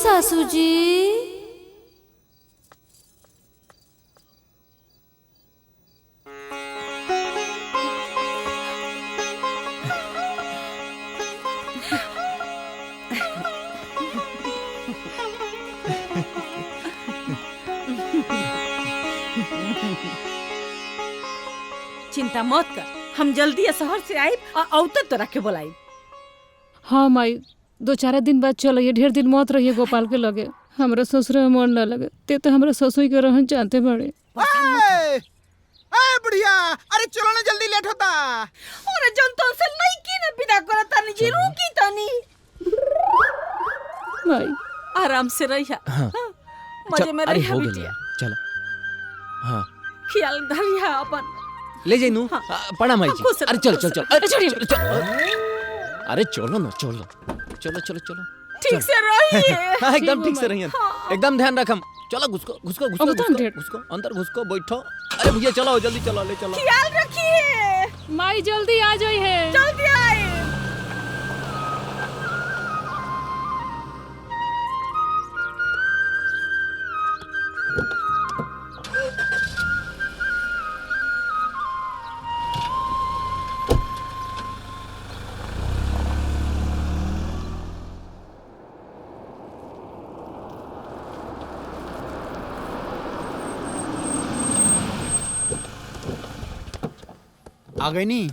सासू जी। चिंता मत कर, हम जल्दी शहर से आए और औतत तो रखे बोलाई। हाँ माई, 2-4 दिन बाद चलिए, ढेर दिन मत रहिए गोपाल के लगे। हमरा ससुर में मन न लगे, ते तो हमरा ससुर के रहन जानते बड़े। बुढ़िया, अरे चलो ना, जल्दी लेट होता। अरे जन तो से नहीं की न विदा करता नहीं जी, रुकी तनी। माई आराम से रहिया। हाँ। मजे में अरे रहिया हो गया, बिटिया। चलो। हाँ ख्याल धरिया अपन। ले जाइनू। पड़ा माई जी। खुश रहो, अरे चल खुश चल चल, रहो। अरे चल। अरे चलो ना, चलो चलो चलो चलो। ठीक से रहिए। हाँ, एकदम ठीक से रहिए। हाँ। एकदम ध्यान रखम। चलो, घुसको घुसको घुसको अब तो घुसको अंधेर। घुसको, अंदर घुसको, बैठो। अरे भैया चलो, जल्दी चलो, ले चलो। ख्याल रखिए। माई जल्दी आ जाई है। जल्दी आए। आ गई नी।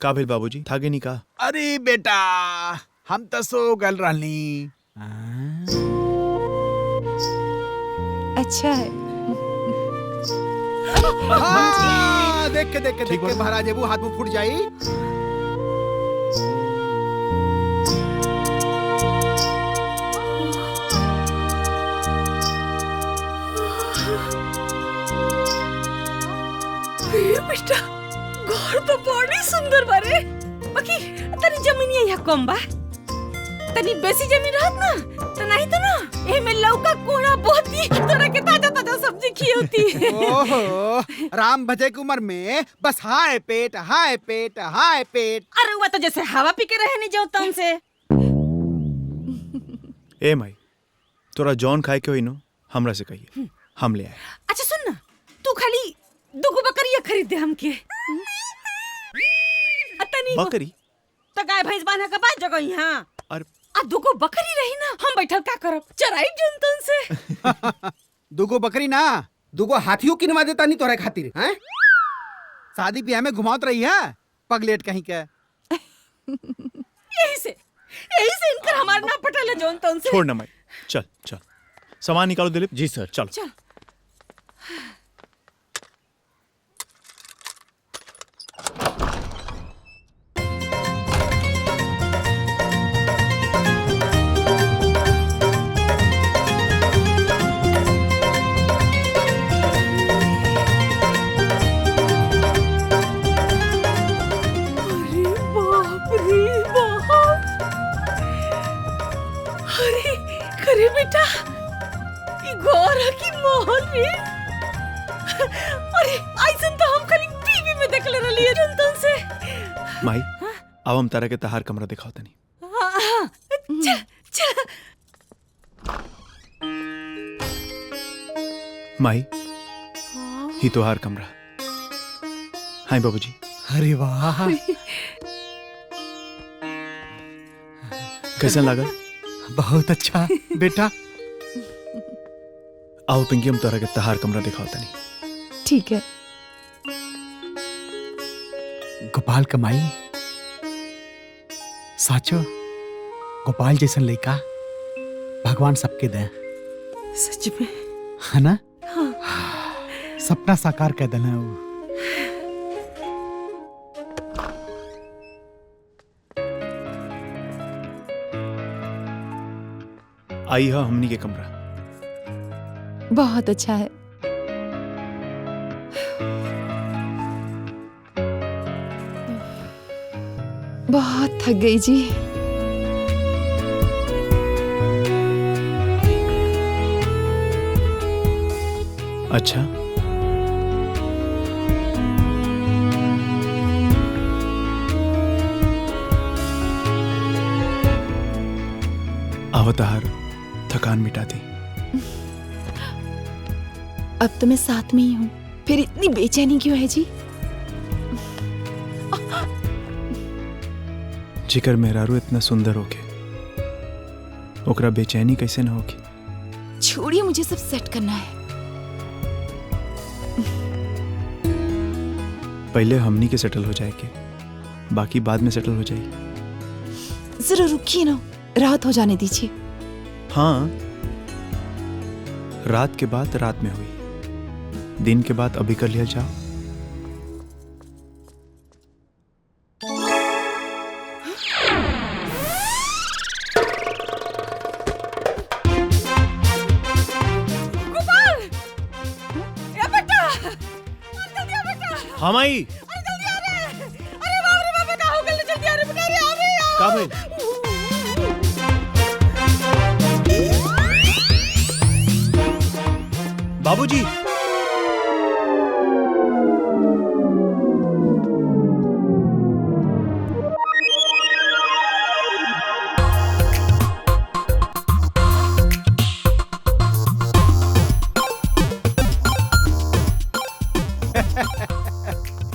का भेल बाबूजी थागे नहीं का? अरे बेटा हम तो सो गल रहनी। अच्छा है। देख के बाहर आ जेबू, हाथ मुंह फूट जाई। बेटा घर तो बड़ी सुंदर बारे, बाकी तनी जमीन यहाँ कम बा, तनी बेसी जमीन रहत ना तो नहीं तो ना एमे लौका कोहड़ा बोती तोरा के ताजा ताजा सब्जी खियोती। ओहो राम भजे की उम्र में बस हाय पेट हाय पेट हाय पेट। अरे वो तो जैसे हवा पी के रहे नहीं जाओ तुम से। ए माई तोरा जॉन खाए के होई नो हमरा से कहिए, हम ले आए। अच्छा सुन ना, तू खाली दुगो बकरिया खरीद दे हमके। तनी बकरी तो गाय भैंस बांधा के पास जगह यहाँ। और आ दुगो बकरी रही ना, हम बैठल का करब, चराई जंतन से। दुगो बकरी ना, दुगो हाथियों किनवा देता नहीं तोरे खातिर हैं? शादी ब्याह में घुमावत रही है पगलेट कहीं के। यही से इनकर हमार ना पटल जंतन से। छोड़ ना माई, चल चल सामान निकालो दिलीप। जी सर चलो। चल अरे बेटा ई घर की मोहल रे। अरे ऐसन तो हम खाली टीवी में देखले रहली है जंतन से। माई अब हम तारा के तहार कमरा दिखाओ तनी। चल चल। माई ही तोहार कमरा। हाय बाबूजी। अरे वाह कैसा लगा? बहुत अच्छा बेटा। आओ पिंकी हम तोरा के तहार कमरा दिखाओ तनी। ठीक है। गोपाल कमाई साचो गोपाल जैसन लड़का भगवान सबके दे। सच में है ना? हाँ। सपना साकार कर देना वो। आई है हमनी के कमरा। बहुत अच्छा है। बहुत थक गई जी। अच्छा अवतार थकान मिटा दी। अब तो मैं साथ में ही हूँ, फिर इतनी बेचैनी क्यों है जी? जिकर मेहरारू इतना सुंदर होके ओकरा बेचैनी कैसे ना होगी? छोड़िए, मुझे सब सेट करना है। पहले हमनी के सेटल हो जाएगी, बाकी बाद में सेटल हो जाएगी। जरा रुकिए ना, रात हो जाने दीजिए। हाँ, रात के बाद रात में हुई, दिन के बाद अभी कर लिया जाओ। गोपाल, ए बेटा, जल्दी आ बेटा। हाँ माई। अरे जल्दी आ रे। अरे बाप रे बाप, का हो गया? जल्दी आ रे बेटा, अरे आ रे यार। का भाई? बाबूजी।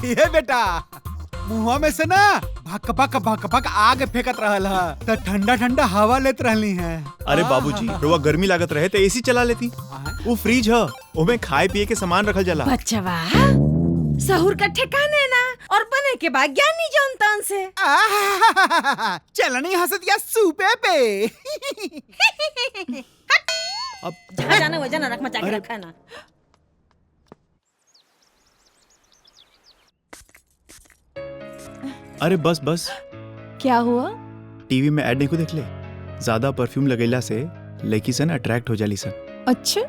ये बेटा मुंह में से ना भक भक भक भक आग फेंकत रहल है, तो ठंडा ठंडा हवा लेत रहली है। अरे बाबूजी, रोवा गर्मी लागत रहे तो एसी चला लेती। वो फ्रिज है, उसमें खाए पिए के सामान रखल जाला। बच्चवा सहूर का ठिकाने ना, और बने के बाद ज्ञानी जनतन से। चलनी हंस दिया सूपे पे। अब जहाँ जाना वजह ना रख मचा के रखा ना। अरे बस बस। क्या हुआ? टीवी में ऐड नहीं को देख ले, ज्यादा परफ्यूम लगेला से लड़की सन अट्रैक्ट हो जाली सन। अच्छा,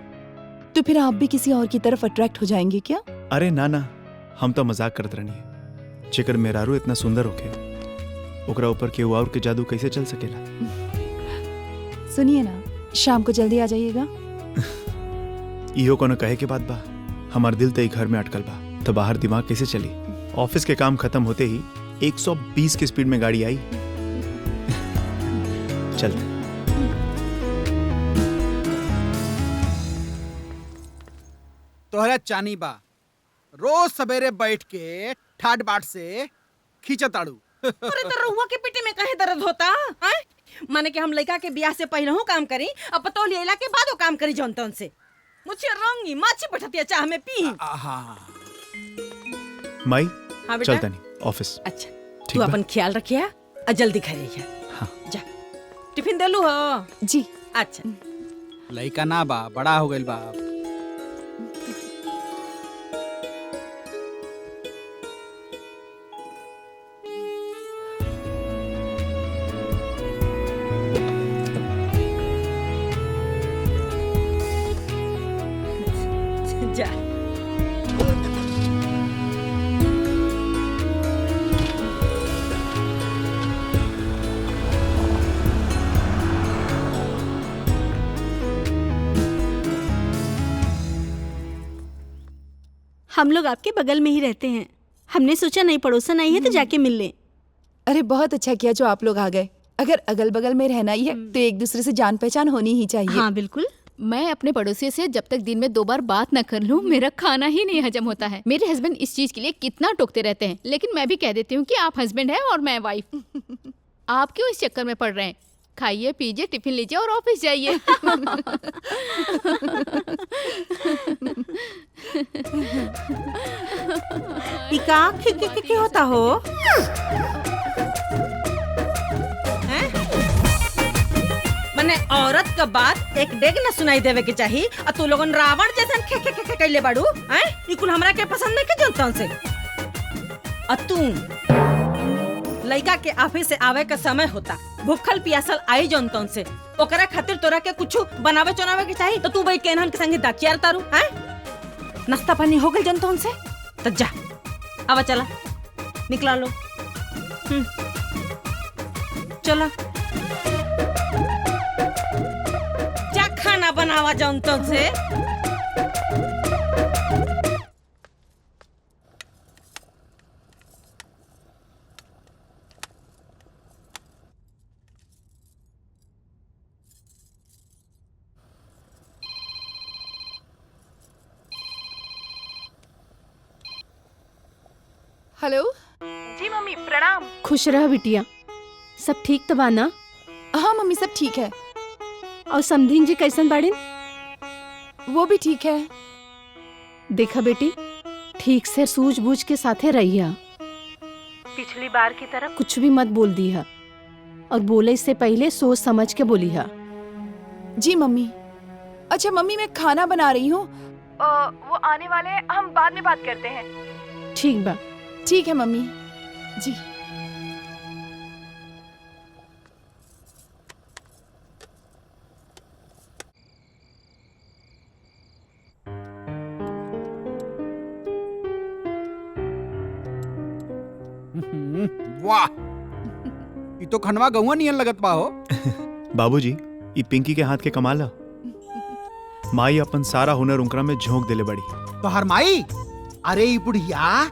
तो फिर आप भी किसी और की तरफ अट्रैक्ट हो जाएंगे क्या? अरे ना ना, हम तो मजाक करत रहनी है। जेकर मेहरारू इतना सुंदर होके ओकरा ऊपर केहू और के जादू कैसे चल सकेला? सुनिए ना, शाम को जल्दी आ जाइएगा। इहो कोनो कहे के बात बा? हमार दिल तो घर में अटकल बा, तो बाहर दिमाग कैसे चली? ऑफिस के काम खत्म होते ही 120 की स्पीड में गाड़ी आई। चलते। तोहरा चानी बा, रोज सवेरे बैठ के ठाट बाट से खींचताड़ू। अरे तो रहुआ के पेटे में काहे दर्द होता है? माने कि हम लड़का के ब्याह से पहले काम करी, अब पतो लेला के बाद काम करी जनतन से। मुझे रंगी माछी बैठती चाह में पी। माई हाँ बेटा। चलता नहीं ऑफिस। अच्छा तू अपन ख्याल रखिया और जल्दी घर आइया। हाँ। जा टिफिन देलू हो? जी। अच्छा लइका ना बा, बड़ा हो गइल बा। जा हम लोग आपके बगल में ही रहते हैं, हमने सोचा नई पड़ोसन आई है तो जाके मिल लें। अरे बहुत अच्छा किया जो आप लोग आ गए। अगर अगल बगल में रहना ही है तो एक दूसरे से जान पहचान होनी ही चाहिए। हाँ बिल्कुल। मैं अपने पड़ोसी से जब तक दिन में 2 बार बात न कर लूं मेरा खाना ही नहीं हजम होता है। मेरे हस्बैंड इस चीज के लिए कितना टोकते रहते हैं, लेकिन मैं भी कह देती हूँ कि आप हस्बैंड हैं और मैं वाइफ। आप क्यों इस चक्कर में पड़ रहे हैं? खाइए पीजिए, टिफिन लीजिए और ऑफिस जाइए। क्या होता हो? मने औरत का बात एक डेग न सुनाई देवे के चाहिए, और तू लोगन रावण जैसन खे खे खे कैले बाड़ू हैं? ई कुल हमरा के पसंद नहीं के जनतन से। और तू लड़का के ऑफिस से आवे का समय होता, भूखल पियासल आई जनतन से, ओकरा खातिर तोरा के कुछ बनावे चनावे के चाहिए, तो तू भाई केनहन के संगे दाकियार तारू हैं? नाश्ता पानी हो गइल जनतन से? तो जा आवा चला निकला लो। चला जा खाना बनावा जनतन से। हेलो जी मम्मी प्रणाम। खुश रह बिटिया, सब ठीक तो बा ना? हाँ मम्मी सब ठीक है। और समधीन जी कैसन बाड़ीन? वो भी ठीक है। देखा बेटी, ठीक से सूझबूझ के साथे रहिया। पिछली बार की तरह कुछ भी मत बोल दिया, और बोले से पहले सोच समझ के बोलिया। जी मम्मी। अच्छा मम्मी मैं खाना बना रही हूँ, वो आने वाले हैं, हम बाद में बात करते हैं। ठीक बा। ठीक है मम्मी जी। वाह, ये तो खनवा गौआ नियन लगत बा हो। बाबूजी, ये पिंकी के हाथ के कमाल है। माई अपन सारा हुनर उनकरा में झोंक देले बड़ी। तो हर माई, अरे ये बुढ़िया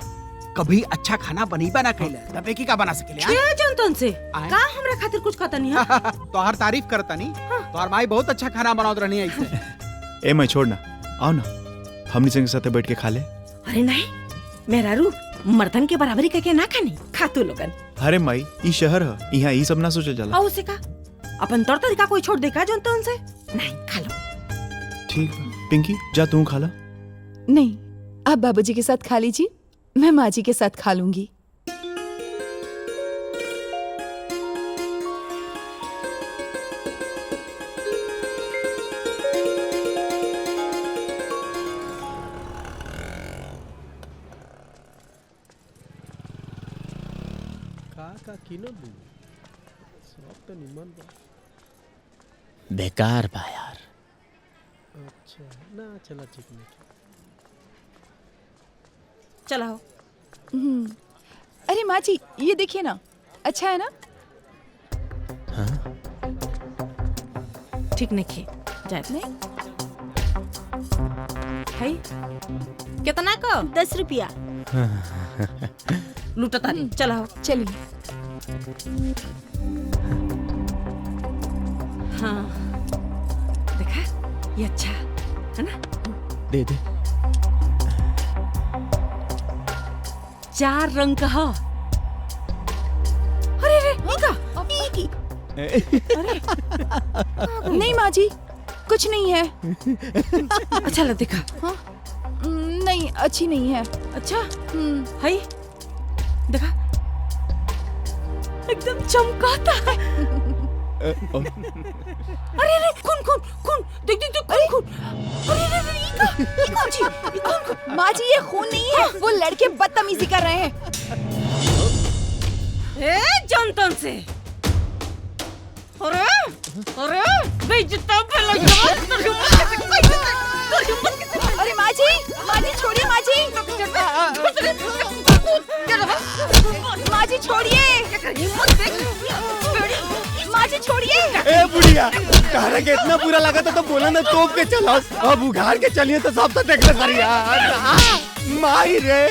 कभी अच्छा खाना बनी बना खैले, तबे की का बना सकेले? क्या जनतन से? का हमरा खातिर कुछ खाता नहीं है? तो हर तारीफ करता नहीं। तो हर माई बहुत अच्छा खाना बनावत रहनी है ऐसे। ए मैं छोड़ ना, आओ ना हमनी संग साथे बैठ के खा ले। अरे नहीं, मेहरारू मर्दन के बराबरी करके ना खानी, खा तू लोगन। अरे माई, ई शहर है, यहाँ ई सब ना सोचे जाला। और उसे का अपन तौर तरीका कोई छोड़ देगा जनतन से? नहीं खा लो। ठीक है पिंकी, जा तू खा ला। नहीं, आप बाबूजी के साथ खा लीजिए, मैं माँ जी के साथ खा लूंगी। का किनो दू सब तो निमन बा। बेकार बा यार। अच्छा ना चला ठीक नहीं। चला हो। अरे माँ जी ये देखिए ना, अच्छा है ना? ठीक नहीं खे जाए नहीं है कितना को 10 रुपया। लूटा तारी चला हो। चलिए। हाँ देखा ये अच्छा है ना? दे दे। 4 रंग का है। अरे रे नीका की नहीं माँ जी कुछ नहीं है। अच्छा लग देखा। हाँ? नहीं अच्छी नहीं है। अच्छा है देखा एकदम चमकाता है। अरे रे खून खून खून देख देख देख खून खून। अरे रे रे ये कौन जी ये कौन खून? माँ जी ये खून नहीं है, वो लड़के बदतमीजी कर रहे हैं। ए जनतन से अरे अरे बेइज्जती फैला अरे माँ जी छोड़िए माँ जी। माँ जी छोड़िए। माँ जी छोड़िए। ए बुढ़िया कहने के इतना बुरा लगा तो बोला ना तोप के चलो, अब उघाड़ के चलिए तो सब तो देखने कर यार। माई रे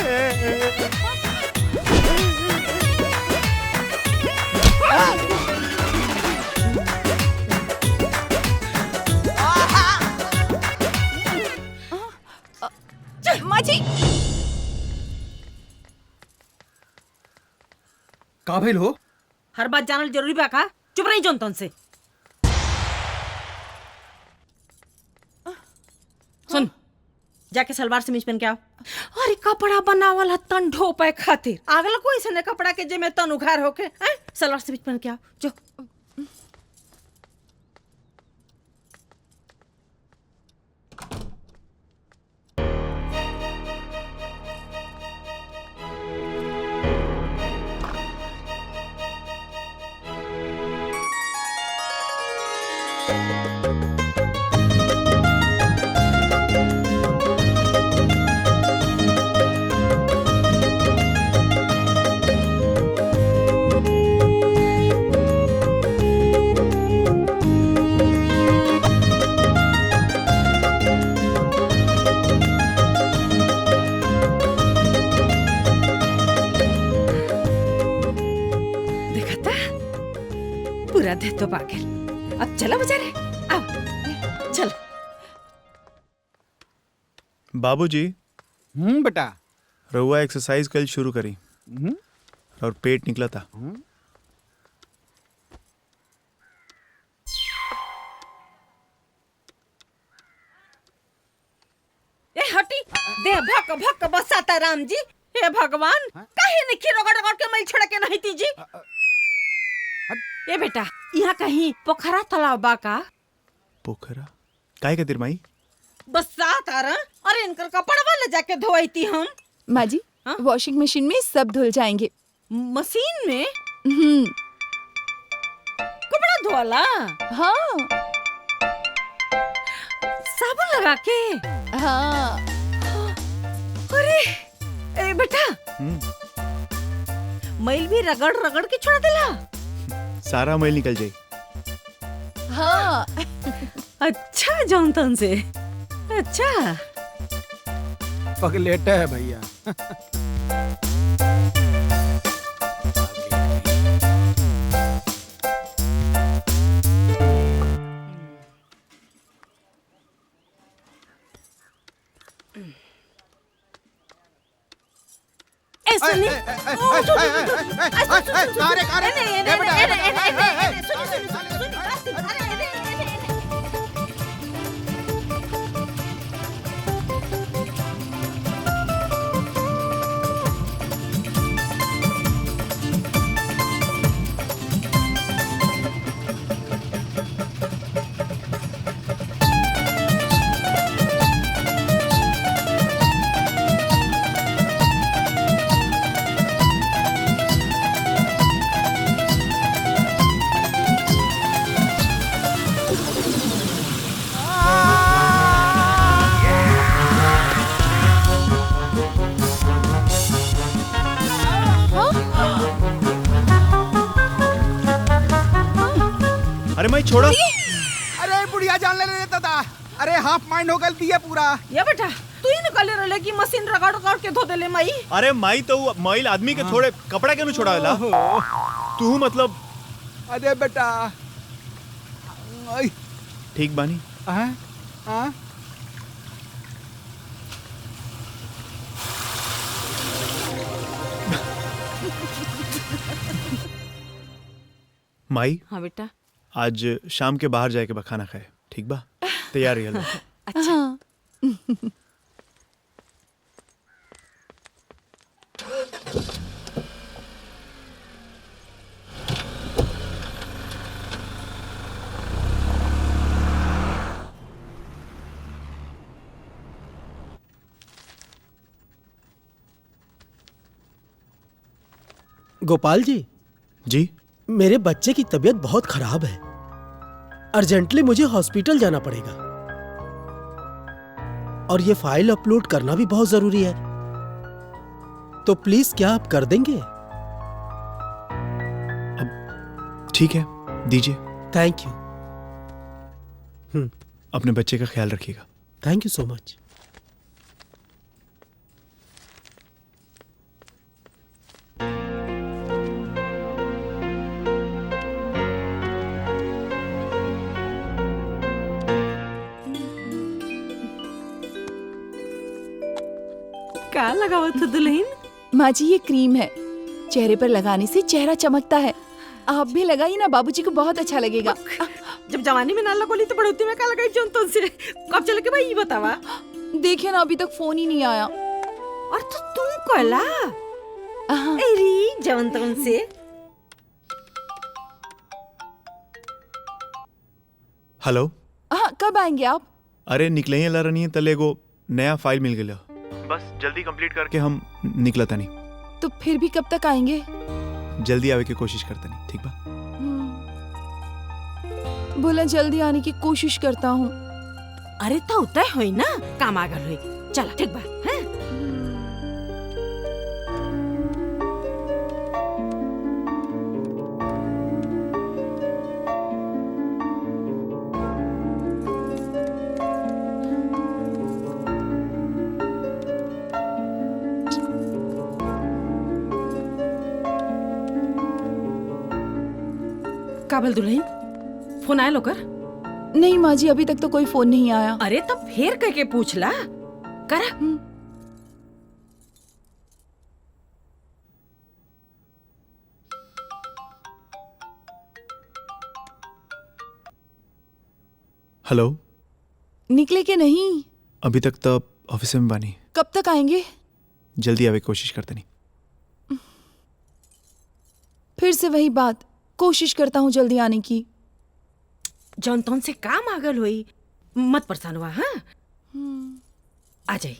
माँ जी का भइल हो? हर बात जानल जरूरी बा का? चुप रही जनतन से। सुन जाके सलवार समीज पहन के आओ। अरे कपड़ा बनावल है तन ढोपे खातिर, अगला कोई ऐसे कपड़ा के जे में तन उघार होके सलवार समीज पहन के आओ जो। पूरा दे तो पागल। अब चला बेचारे अब चल। बाबूजी बेटा रहुआ एक्सरसाइज कल शुरू करी और पेट निकला था। ए हटी दे भक भक बसाता राम जी। हे भगवान काहे नहीं रगड़ रगड़ के मैल छोड़ के नहीं तीजी। ए बेटा यहाँ कहीं पोखरा तालाब बा का? पोखरा काहे खातिर माई? बसात आ रहा। अरे इनकर कपड़ा ले जाके धोईती हम। माँ जी वॉशिंग मशीन में सब धुल जाएंगे। मशीन में कपड़ा धोला? हाँ साबुन लगा के? हाँ। अरे ए बेटा मैल भी रगड़ रगड़ के छोड़ देला? सारा मैल निकल जाए। हाँ अच्छा जॉनतन से अच्छा पगलेटा है भैया। सुनी छोड़ो। अरे बुढ़िया जान ले रे दादा। अरे हाफ माइंड हो गल दिया पूरा। ये बेटा तू ही निकाले रहे कि मशीन रगड़ रगड़ के धो देले माई। अरे माई तो माइल आदमी के थोड़े कपड़ा के नु छोड़ावेला। तू मतलब अरे बेटा ठीक बानी। हाँ हाँ माई हाँ बेटा आज शाम के बाहर जाके खाना खाए ठीक बा? तैयार रहिए। अच्छा गोपाल जी। जी मेरे बच्चे की तबीयत बहुत खराब है, अर्जेंटली मुझे हॉस्पिटल जाना पड़ेगा और ये फाइल अपलोड करना भी बहुत जरूरी है, तो प्लीज क्या आप कर देंगे? ठीक है दीजिए। Thank you. अपने बच्चे का ख्याल रखिएगा। Thank you so much. क्या लगावत हो दुल्हन? माँ जी ये क्रीम है, चेहरे पर लगाने से चेहरा चमकता है। आप भी लगाइए ना, बाबूजी को बहुत अच्छा लगेगा। जब जवानी में ना लगोली तो बढ़ोती में का लगाई जोन तुमसे। कब चले के भाई ये बतावा। देखिए ना अभी तक फोन ही नहीं आया। और तो तुम कोला अरे जवन तुमसे। हेलो। हाँ कब आएंगे आप? अरे निकले ही रही है तले को नया फाइल मिल गया, बस जल्दी कंप्लीट करके हम निकला था नहीं। तो फिर भी कब तक आएंगे? जल्दी आवे की कोशिश करते नहीं ठीक बा? बोला जल्दी आने की कोशिश करता हूँ। अरे तो उतय होई ना, काम आगल होई। चला ठीक बा। हैं? काबल दुल्हन फोन आया लोकर? नहीं माँ जी अभी तक तो कोई फोन नहीं आया। अरे तब फिर कह के पूछ ला करा। हेलो। निकले के नहीं? अभी तक तो ऑफिस में बानी। कब तक आएंगे? जल्दी आवे की कोशिश करते नहीं। फिर से वही बात, कोशिश करता हूँ जल्दी आने की। जौन तौन से काम आगल हुई, मत परेशान हुआ। हाँ आ जाई।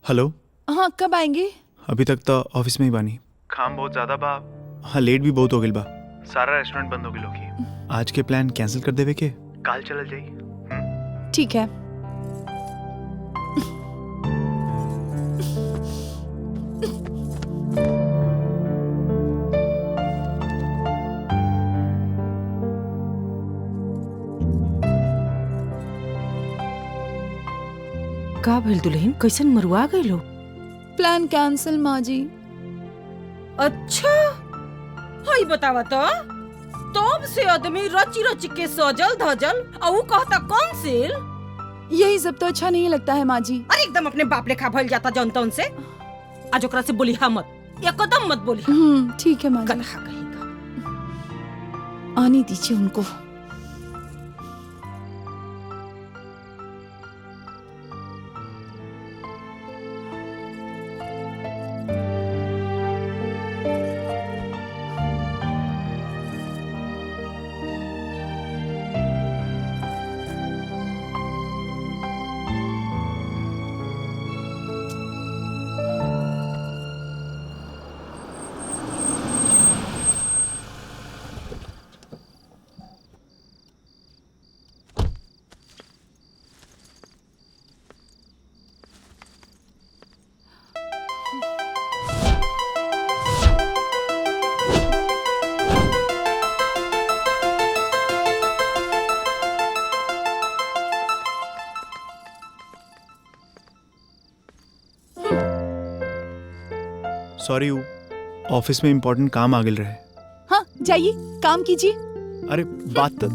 हेलो। हाँ कब आएंगे? अभी तक तो ऑफिस में ही बानी। काम बहुत ज्यादा बा। हाँ लेट भी बहुत हो गई बा। सारा रेस्टोरेंट बंद हो गई लोग। आज के प्लान कैंसिल कर देवे के काल चल जाई। ठीक है। का भइल दुल्हन, कैसन मरुआ गई लो? प्लान कैंसिल माँ जी। अच्छा हाई बतावा तो तब से आदमी रची रची के सजल धजल और वो कहता कैंसिल। यही सब तो अच्छा नहीं लगता है माँ जी। अरे एकदम अपने बाप लेखा भइल जाता जनता उनसे। आज ओकरा से बोली हाँ मत, या कदम मत बोली। ठीक है माँ जी। गधा कहेगा। आने दीजिए उनको। सॉरी ऑफिस में इम्पोर्टेंट काम आ गल रहे। हाँ जाइए काम कीजिए। अरे बात तो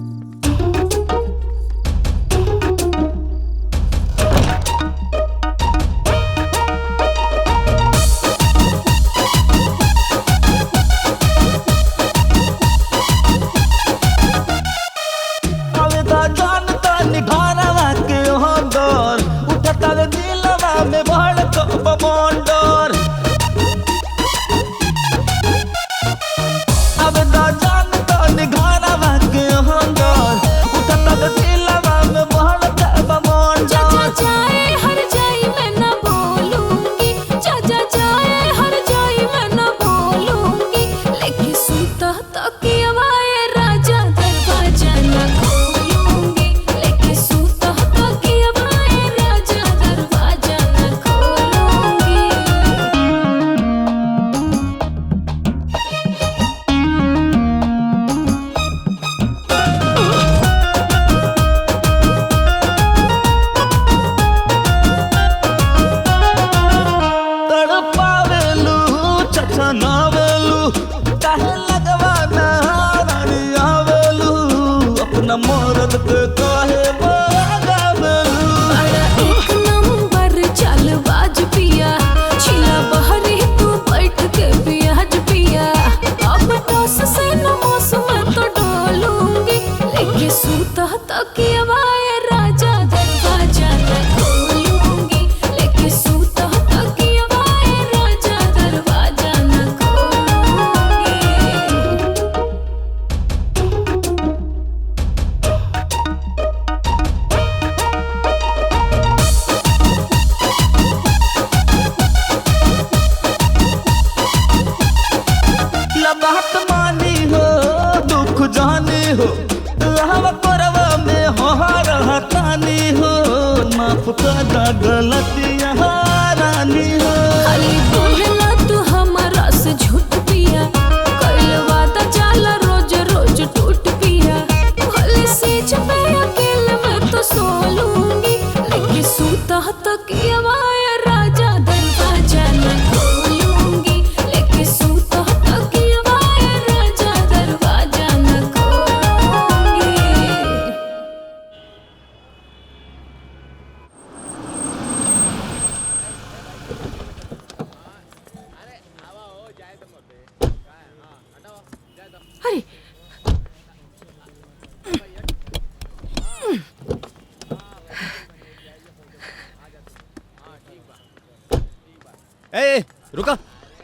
रुका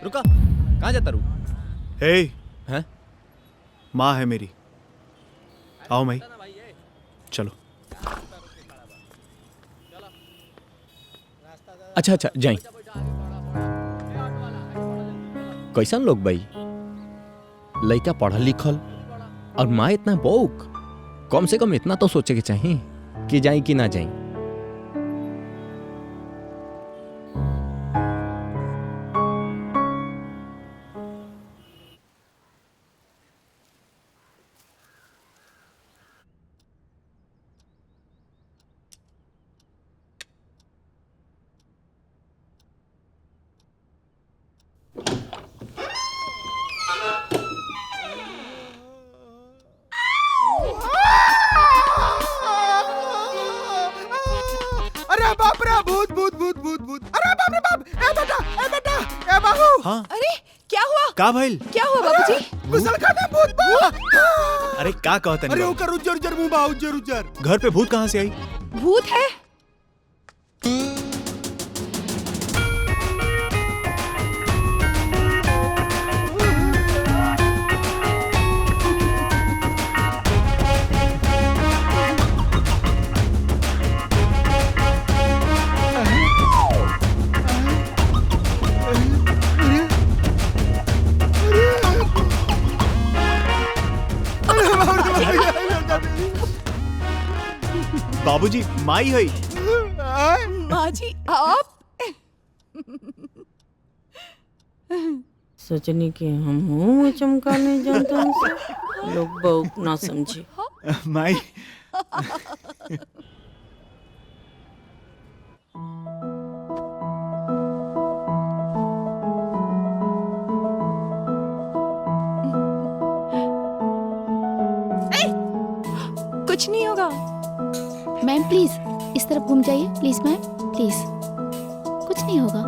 रुका, कहाँ जाता रू? हैं? माँ है मेरी, आओ माई, चलो। अच्छा अच्छा जाई। कैसन लोग भाई, लड़का पढ़ल लिखल और माँ इतना बौक, कम से कम इतना तो सोचे के चाहिए कि जाई कि ना जाई। अरे बाप रे, भूत भूत भूत भूत भूत, अरे बाप रे बाप, ए बेटा, ए बाबू। हाँ? अरे क्या हुआ? का भइल? क्या हुआ बाबूजी? गुसलखाना भूत बा। अरे का कहता अरे ओकर उज्जर उज्जर मुंह बा, उज्जर उज्जर। घर पे भूत कहाँ से आई? भूत है? बाबूजी, माई है। माँ जी आप? सोचने के हम मुंह चमकाने जानता हूँ, लोग बहुत ना समझे। माई कुछ नहीं होगा। मैम प्लीज इस तरफ घूम जाइए, प्लीज मैम प्लीज, कुछ नहीं होगा।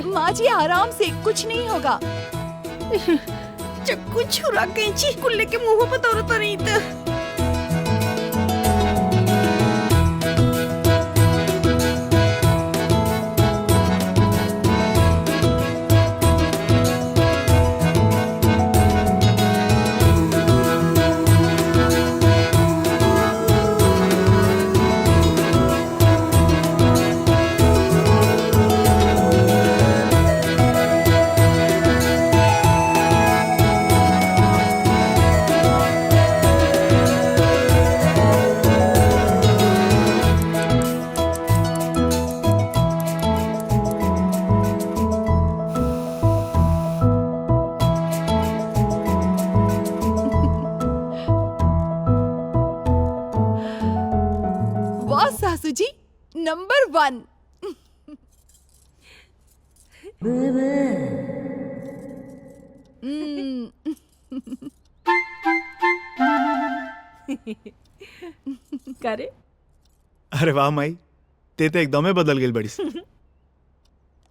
माँ जी आराम से, कुछ नहीं होगा। चक्कू छुरा कैंची कुल्ले के मुंह पर तोड़ तो नहीं था। वाह सासू जी, नंबर 1। करे अरे वाह माई, ते तो एकदम ही बदल गई बड़ी सी।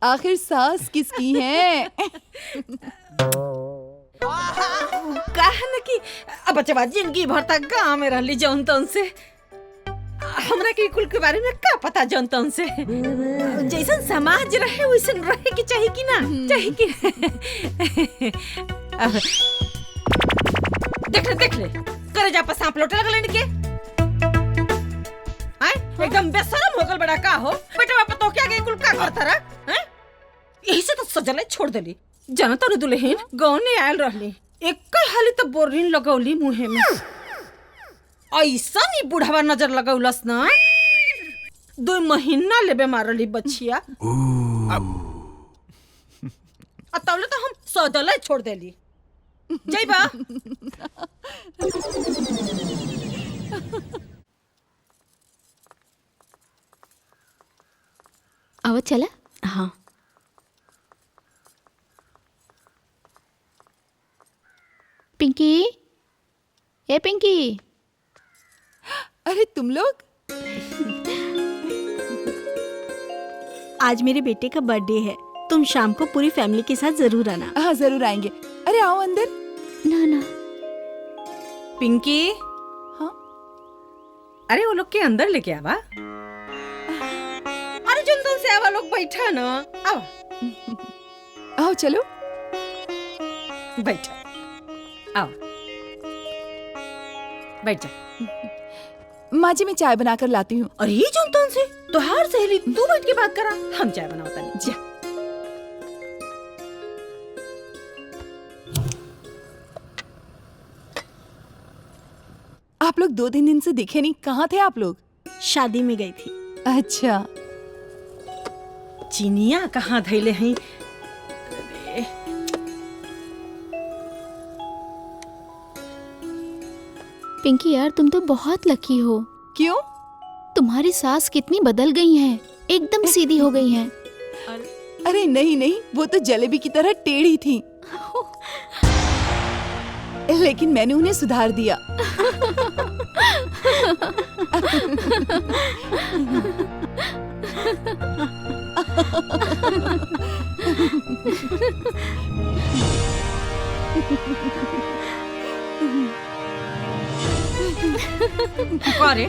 आखिर सास किसकी है? कहा न कि अब बच्चा जिंदगी भर तक गाँव में रहली जौन तौन से, हमरा के कुल के बारे में का पता जौन तौन से। जैसन समाज रहे वैसन रहे की चाहिए कि ना चाहिए कि। देख ले करे जा पर सांप लौटे लगल के। आय एकदम बेशरम हो गल बड़ा का हो बेटा बाप तो क्या गई कुल का करता रहा हैं? यही से तो सजले छोड़ देली। जनता रे दुल्हन गाँव ने आयल रहली, एक हाली तो बोरिन लगौली मुहे में। ऐसा नहीं बुढ़ावा नजर लगौलस ना, 2 महीना लेबे मारली बच्चिया। तौले तो हम सजले छोड़ देली। जइबा आवत चला। हाँ पिंकी, ए पिंकी। अरे तुम लोग, आज मेरे बेटे का बर्थडे है, तुम शाम को पूरी फैमिली के साथ जरूर आना। हाँ जरूर आएंगे। अरे आओ अंदर। ना ना पिंकी। हाँ अरे वो लोग के अंदर लेके आवा। अरे जुन तुम से आवा लोग बैठा ना। आओ आओ चलो बैठा। आओ बैठ जा। माँ जी मैं चाय बनाकर लाती हूँ। अरे ये जुन तुम से तोहार सहेली तू बैठ के बात करा, हम चाय बनावता नहीं। जा आप लोग 2-3 दिन से दिखे नहीं, कहाँ थे आप लोग? शादी में गई थी। अच्छा चिनिया कहाँ धैले हैं? पिंकी यार तुम तो बहुत लकी हो। क्यों? तुम्हारी सास कितनी बदल गई हैं, एकदम सीधी हो गई हैं। अरे नहीं नहीं, वो तो जलेबी की तरह टेढ़ी थी, लेकिन मैंने उन्हें सुधार दिया। अरे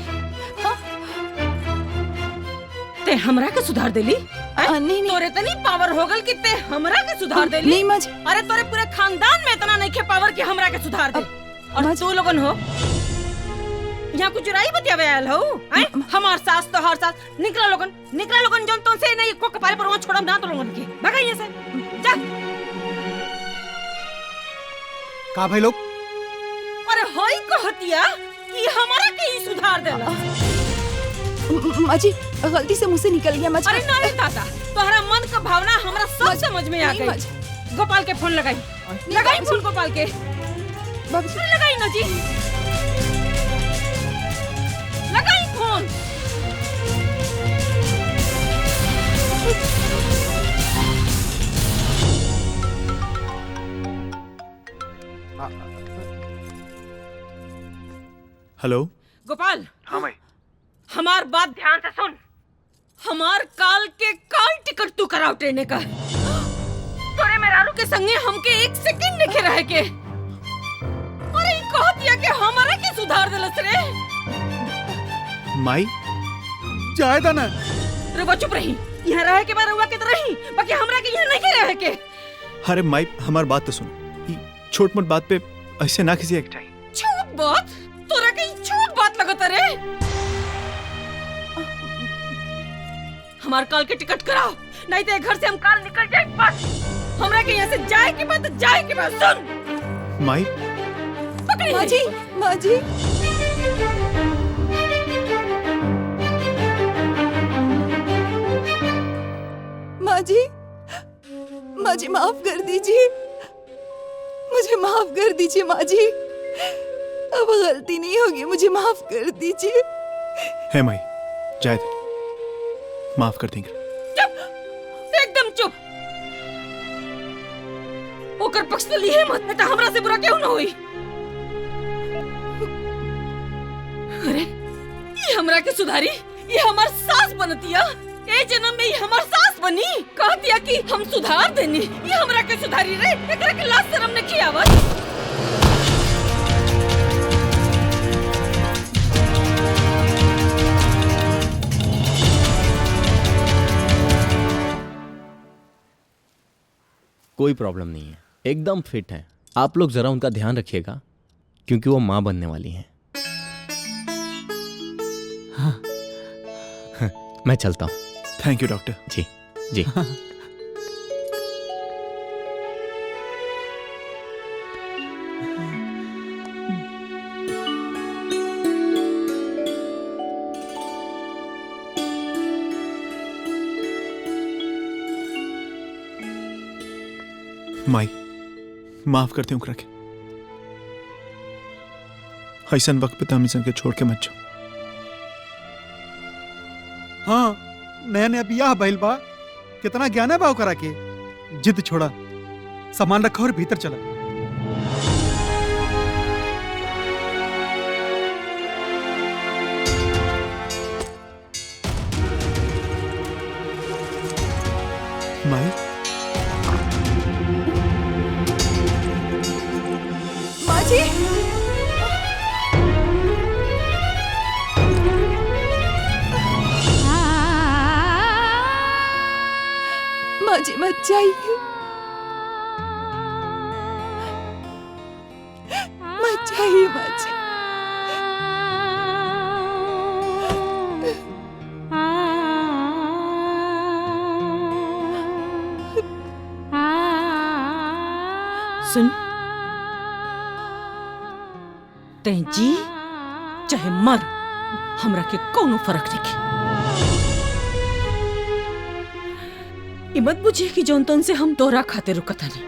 ते हमरा के सुधार देली? नहीं तोरे तो नहीं पावर हो गल कि ते हमरा के सुधार देली? नहीं मज। अरे तोरे पूरे खानदान में इतना नहीं के पावर कि हमरा के सुधार दे। और तू लोगन हो यहाँ कुछ चुराई बतियावे आयल हो? हैं? हमार सास तो हर सास निकला लोगन जोन तो से नहीं को कपाल पर वहाँ छोड़म ना तो लोगन के भगा यहाँ से जा। का भाई लोग? अरे होई कहतिया कि हमारा के ही सुधार देला। माँ जी गलती से मुंह से निकल गया माँ जी। अरे ना रे ताता, तोहरा मन का भावना हमरा सब समझ में आ गई। गोपाल के फोन लगाई फोन गोपाल के। लगाई ना जी, लगाई फोन। हेलो गोपाल, हाँ भाई, हमार बात ध्यान से सुन। हमार काल टिकट तू कराओ ट्रेन का। तोरे मेहरारू के संगे हमके एक सेकंड नहीं रह के। अरे कह दिया कि हमारा के सुधार देलस रे। माई जायदा ना रुको, चुप रही। यहाँ रह के बाद रुआ के रही, बाकी हमरा के यहाँ नहीं रह के। अरे माई हमार बात तो सुन, छोट मोट बात पे ऐसे ना किसी एक छोट बात? तोरा के छोट बात लगता रे। हमार काल के टिकट कराओ, नहीं तो घर से हम काल निकल जाए। बस हमरा के यहाँ से जाए के बाद सुन। माई पकड़ी माँ जी, माँ जी। माँ जी माफ कर दीजिए, मुझे माफ कर दीजिए माँ जी। अब गलती नहीं होगी, मुझे माफ कर दीजिए। है माई, जाए दे, माफ कर देंगे। चुप, एकदम चुप। ओकर पक्ष तो लिए मत, नहीं तो हमरा से बुरा क्यों ना हुई। अरे ये हमरा के सुधारी, ये हमार सास बनतिया। ए जन्म में ये हमार सास बनी। कह दिया कि हम सुधार देनी, ये हमरा के सुधारी रे। एकरा के लाज शर्म नहीं आवत। कोई प्रॉब्लम नहीं है, एकदम फिट है। आप लोग जरा उनका ध्यान रखिएगा क्योंकि वो माँ बनने वाली हैं। हाँ। मैं चलता हूँ। Thank you doctor. जी जी। माई माफ करते हूँ रखे, ऐसा वक्त पे तमीज़ के छोड़ के मत जाओ। हाँ, नया नया बियाह भइल बा, कितना ज्ञान है बा ओकरा के। जिद छोड़ा, सामान रखा और भीतर चला। माई माँ जी, माँ जी मत जाइए, मत जाइए माँ जी। सुन, ते जी चाहे मर, हमरा के कोनो फर्क नहीं। मत बुझे कि जौन तौन से हम तोरा खाते रुकता नहीं।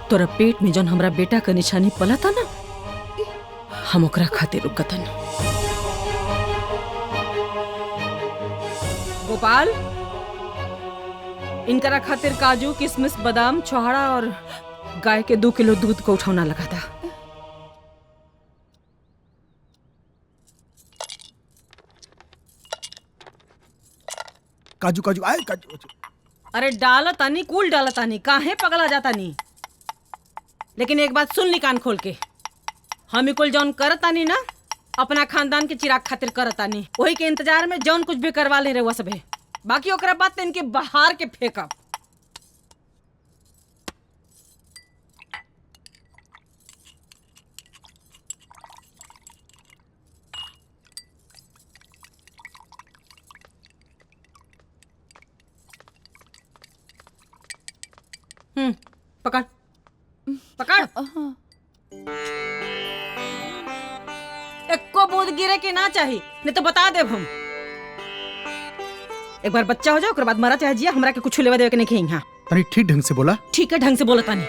तोरा पेट में जौन हमरा बेटा का निशानी पला था ना, हम ओकरा खाते रुकता नहीं। गोपाल, इनकरा खातिर काजू, किशमिश, बादाम, छोहाड़ा और गाय के 2 किलो दूध को उठौना लगा था। काजू काजू आए काजू। अरे डालतानी, कूल डालतानी, काहे पगला जातानी। लेकिन एक बात सुन ली कान खोल के, हम कुल जौन करतानी ना, अपना खानदान के चिराग खातिर करतानी। वही के इंतजार में जौन कुछ भी करवा ले रहे सबे, बाकी ओकरा बात इनके बाहर के फेंकब। पकड़ पकड़। एको बूंद गिरे के ना चाहिए, नहीं तो बता देब हम। एक बार बच्चा हो जाओ, ओकर बाद मरा चाहे जिया, हमरा के कुछ लेवा देवे के नहीं खेई। हाँ अरे ठीक ढंग से बोला। ठीक है, ढंग से बोला तानी।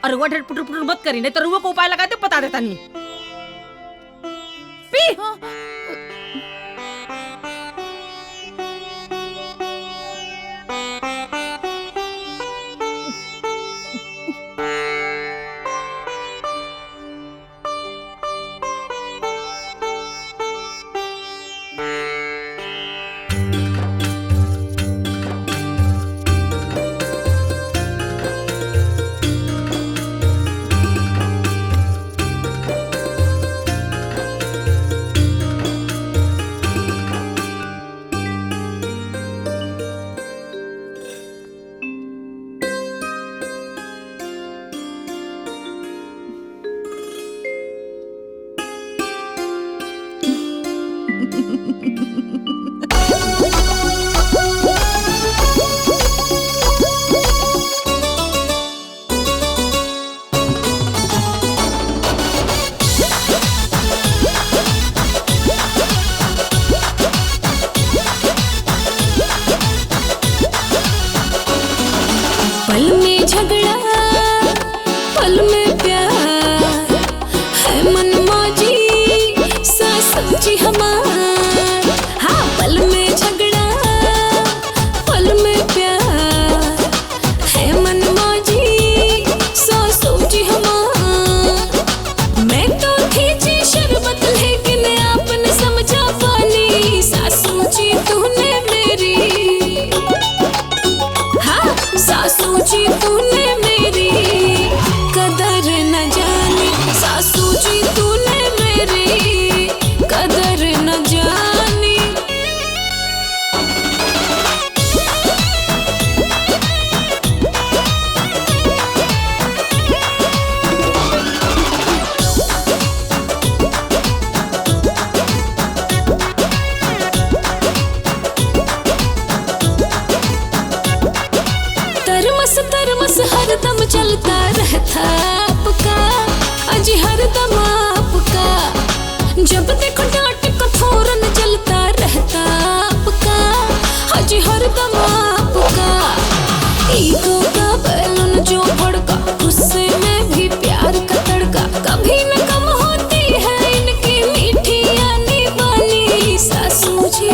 और रुआ ढेर पुटर पुटर मत करी, नहीं तो रुआ को उपाय लगा दे, बता देता नहीं। पी। पल में झगड़ा पल में प्यार है मनमौजी सच्ची हमार। हाँ पल में झगड़ा पल में प्यार है मनमौजी सच्ची हमार। मैं तो खींची शरबत लेकिन आपने समझा पानी सासू जी तूने मेरी। हाँ सासू जी तूने मेरी कदर न जानी, सासू जी तूने मेरी कदर न जानी। तरमस तरमस हरदम चलता रहता आपका, अजी हरदम आपका। जब देखो डांट को फौरन चलता रहता आपका, अजी हरदम आपका। ईगो का बैलून जो भड़का, गुस्से में भी प्यार का तड़का। कभी न कम होती है इनकी मीठी यानी वाली सासू जी।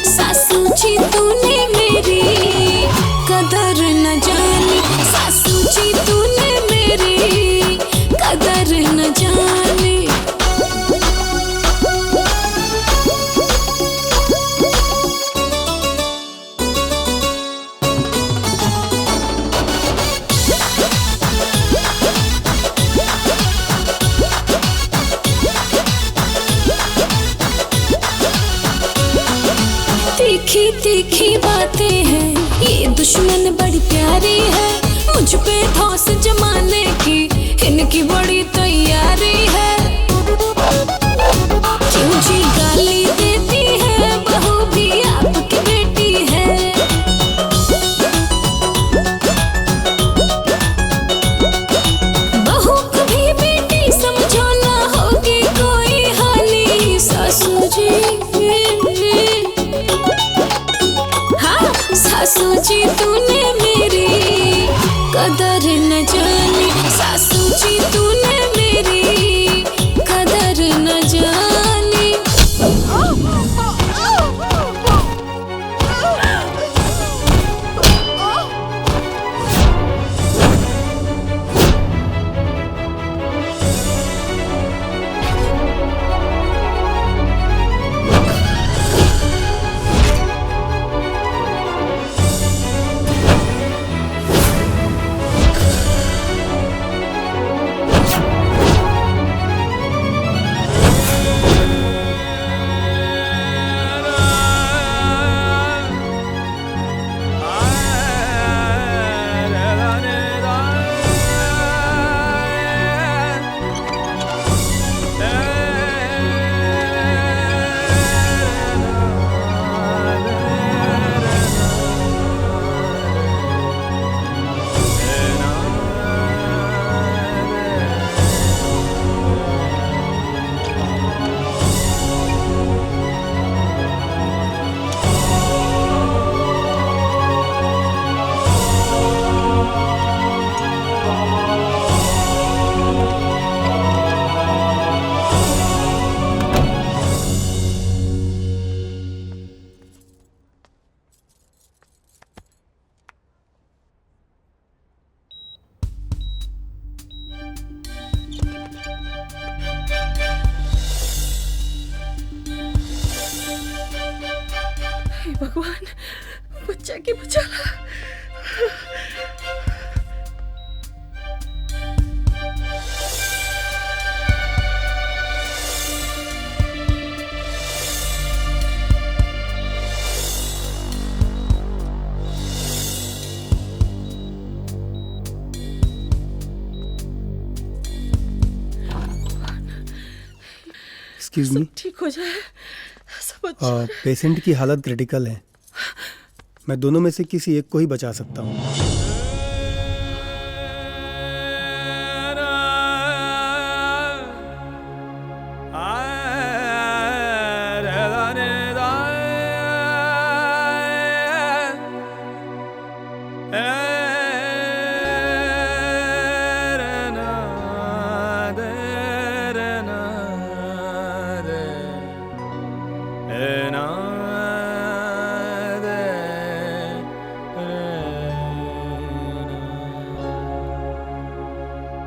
सासू जी तूने मेरी कदर न जानी, सासू जी तूने मेरी कदर न जानी। तीखी तीखी बातें हैं, ये दुश्मन बड़ी प्यारी है। मुझ पे धौंस जमाने की इनकी बड़ी तैयारी है। क्यों जी गाली देती है, बहू भी आपकी बेटी है। बहू को भी बेटी समझो ना होगी कोई हानि सासू जी। हाँ सासू जी तूने मेरी कदर न जानी, सासू जी तूने मेरी भगवान, बच्चा के बचाला। एक्सक्यूज मी, ठीक हो जाए सब अच्छा। पेशेंट की हालत क्रिटिकल है। मैं दोनों में से किसी एक को ही बचा सकता हूँ।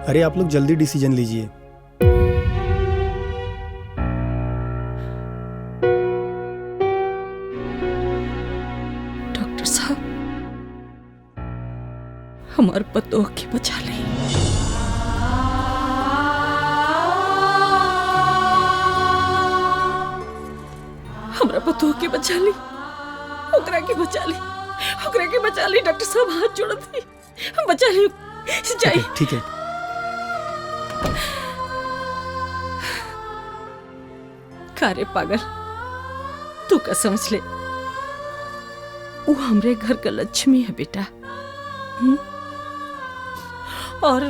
अरे आप लोग जल्दी डिसीजन लीजिए। डॉक्टर साहब, हमार पतोह के बचा ले। हमरा पतोह के बचा ली, ओकरा के बचा ली, ओकरा के बचा ली। डॉक्टर साहब हाथ जोड़त ही बचा ली। जाइए। ठीक है। कारे पागल, तू का समझ ले, वो हमरे घर का लक्ष्मी है बेटा। और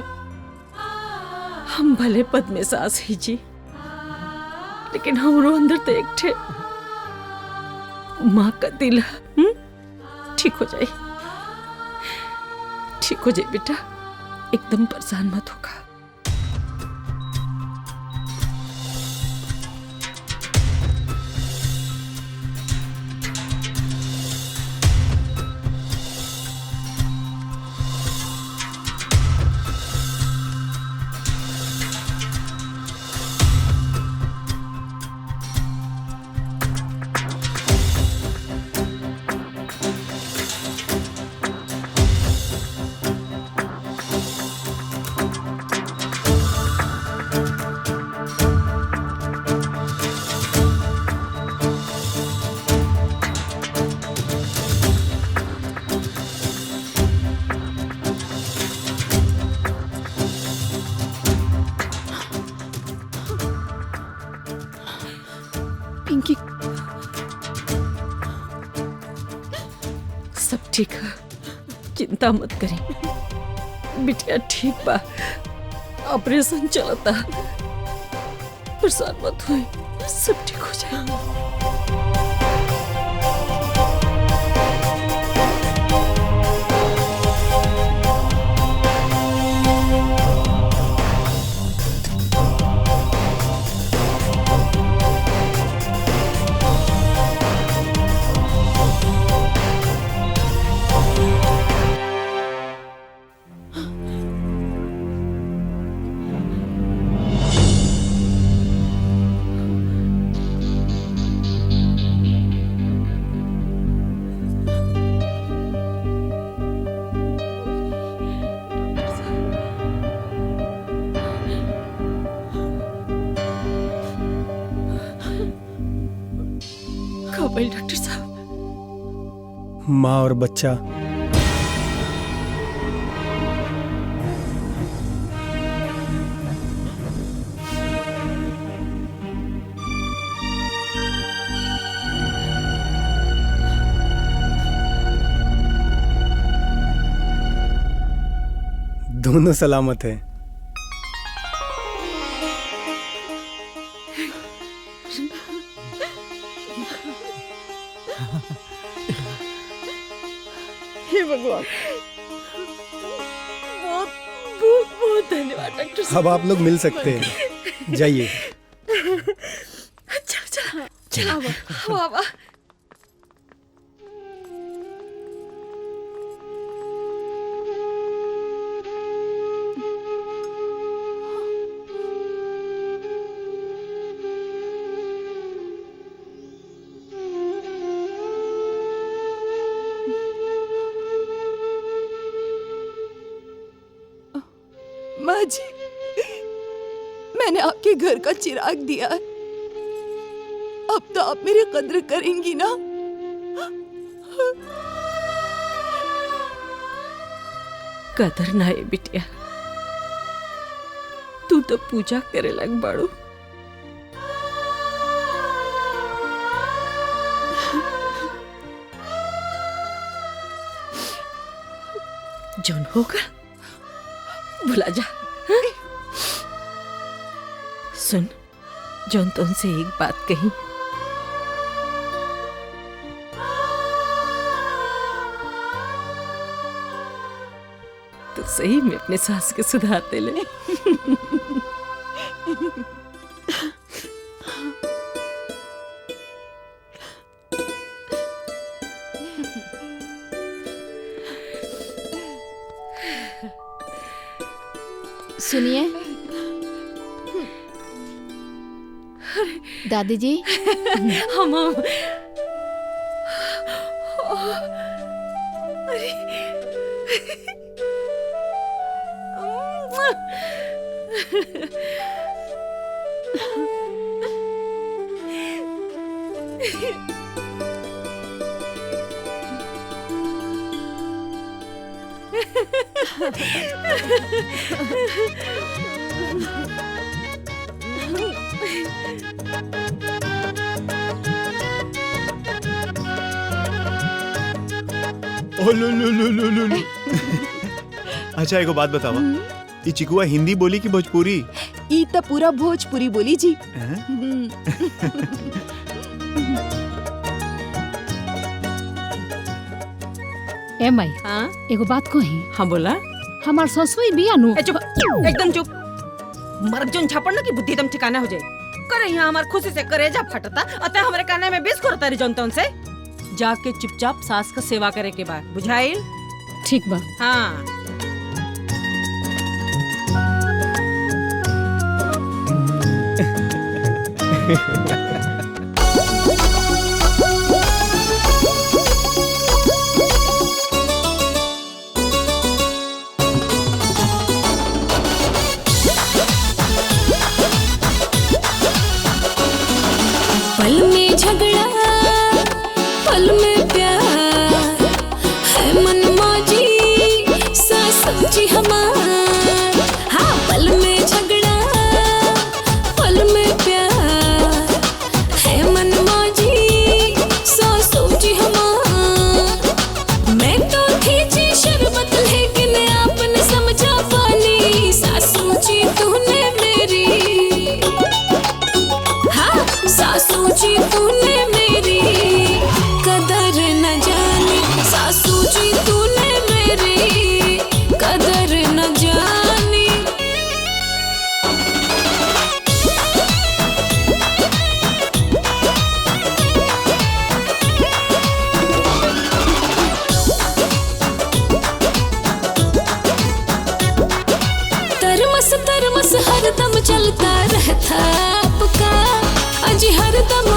हम भले पद में सास ही जी, लेकिन हमरो अंदर तो एक ठे माँ का दिल है। ठीक हो जाए, ठीक हो जाए बेटा, एकदम परेशान मत होगा। पिंकी, सब ठीक है, चिंता मत करी। बिटिया ठीक बा, ऑपरेशन चलता, परेशान मत हुई, सब ठीक हो जाए। डॉक्टर साहब, माँ और बच्चा दोनों सलामत है। हे भगवान, बहुत बहुत बहुत धन्यवाद डॉक्टर साहब। अब आप लोग मिल सकते हैं, जाइए। चल चल चल, आवा। मैंने आपके घर का चिराग दिया है, अब तो आप मेरी कद्र करेंगी ना? कदर ना है बिटिया, तू तो पूजा करे लग बाड़ू। जोन होगा भुला जा। सुन, जोन तुमसे एक बात कही, तो सही में अपने सास के सुधारते ले। सुनिए दादी जी, हम ओ लो लो लो लो लो लो। अच्छा एगो बात बतावा, ये चिकुआ हिंदी बोली कि भोजपुरी? ई तो पूरा भोजपुरी बोली जी। ए माई, एगो बात कही। हाँ बोला। हमार ससुई बिया नु। चुप, एकदम चुप। मर्द जोन छापड़ ना कि बुद्धि एकदम ठिकाना हो जाए। करे यहाँ हमार खुशी से करेजा फटता, अतः हमारे काने में बीस करता रही जनतन से। जाके चुपचाप सास का सेवा करे के बाद बुझाइल? ठीक बा। हाँ। पल में झगड़ा, पल में प्यार है मन मौजी सास जी हमार। हाँ पल में झगड़ा, पल में प्यार है मन मौजी सास जी हमार। मैं तो थी जी शरबत लेकिन आपने समझा पानी सासू जी तूने मेरी। हाँ सासू जी तूने मेरी कदर न जानी, सासू जी तूने मेरी कदर न जानी। तरमस तरमस हरदम चलता रहता आपका, अजी हरदम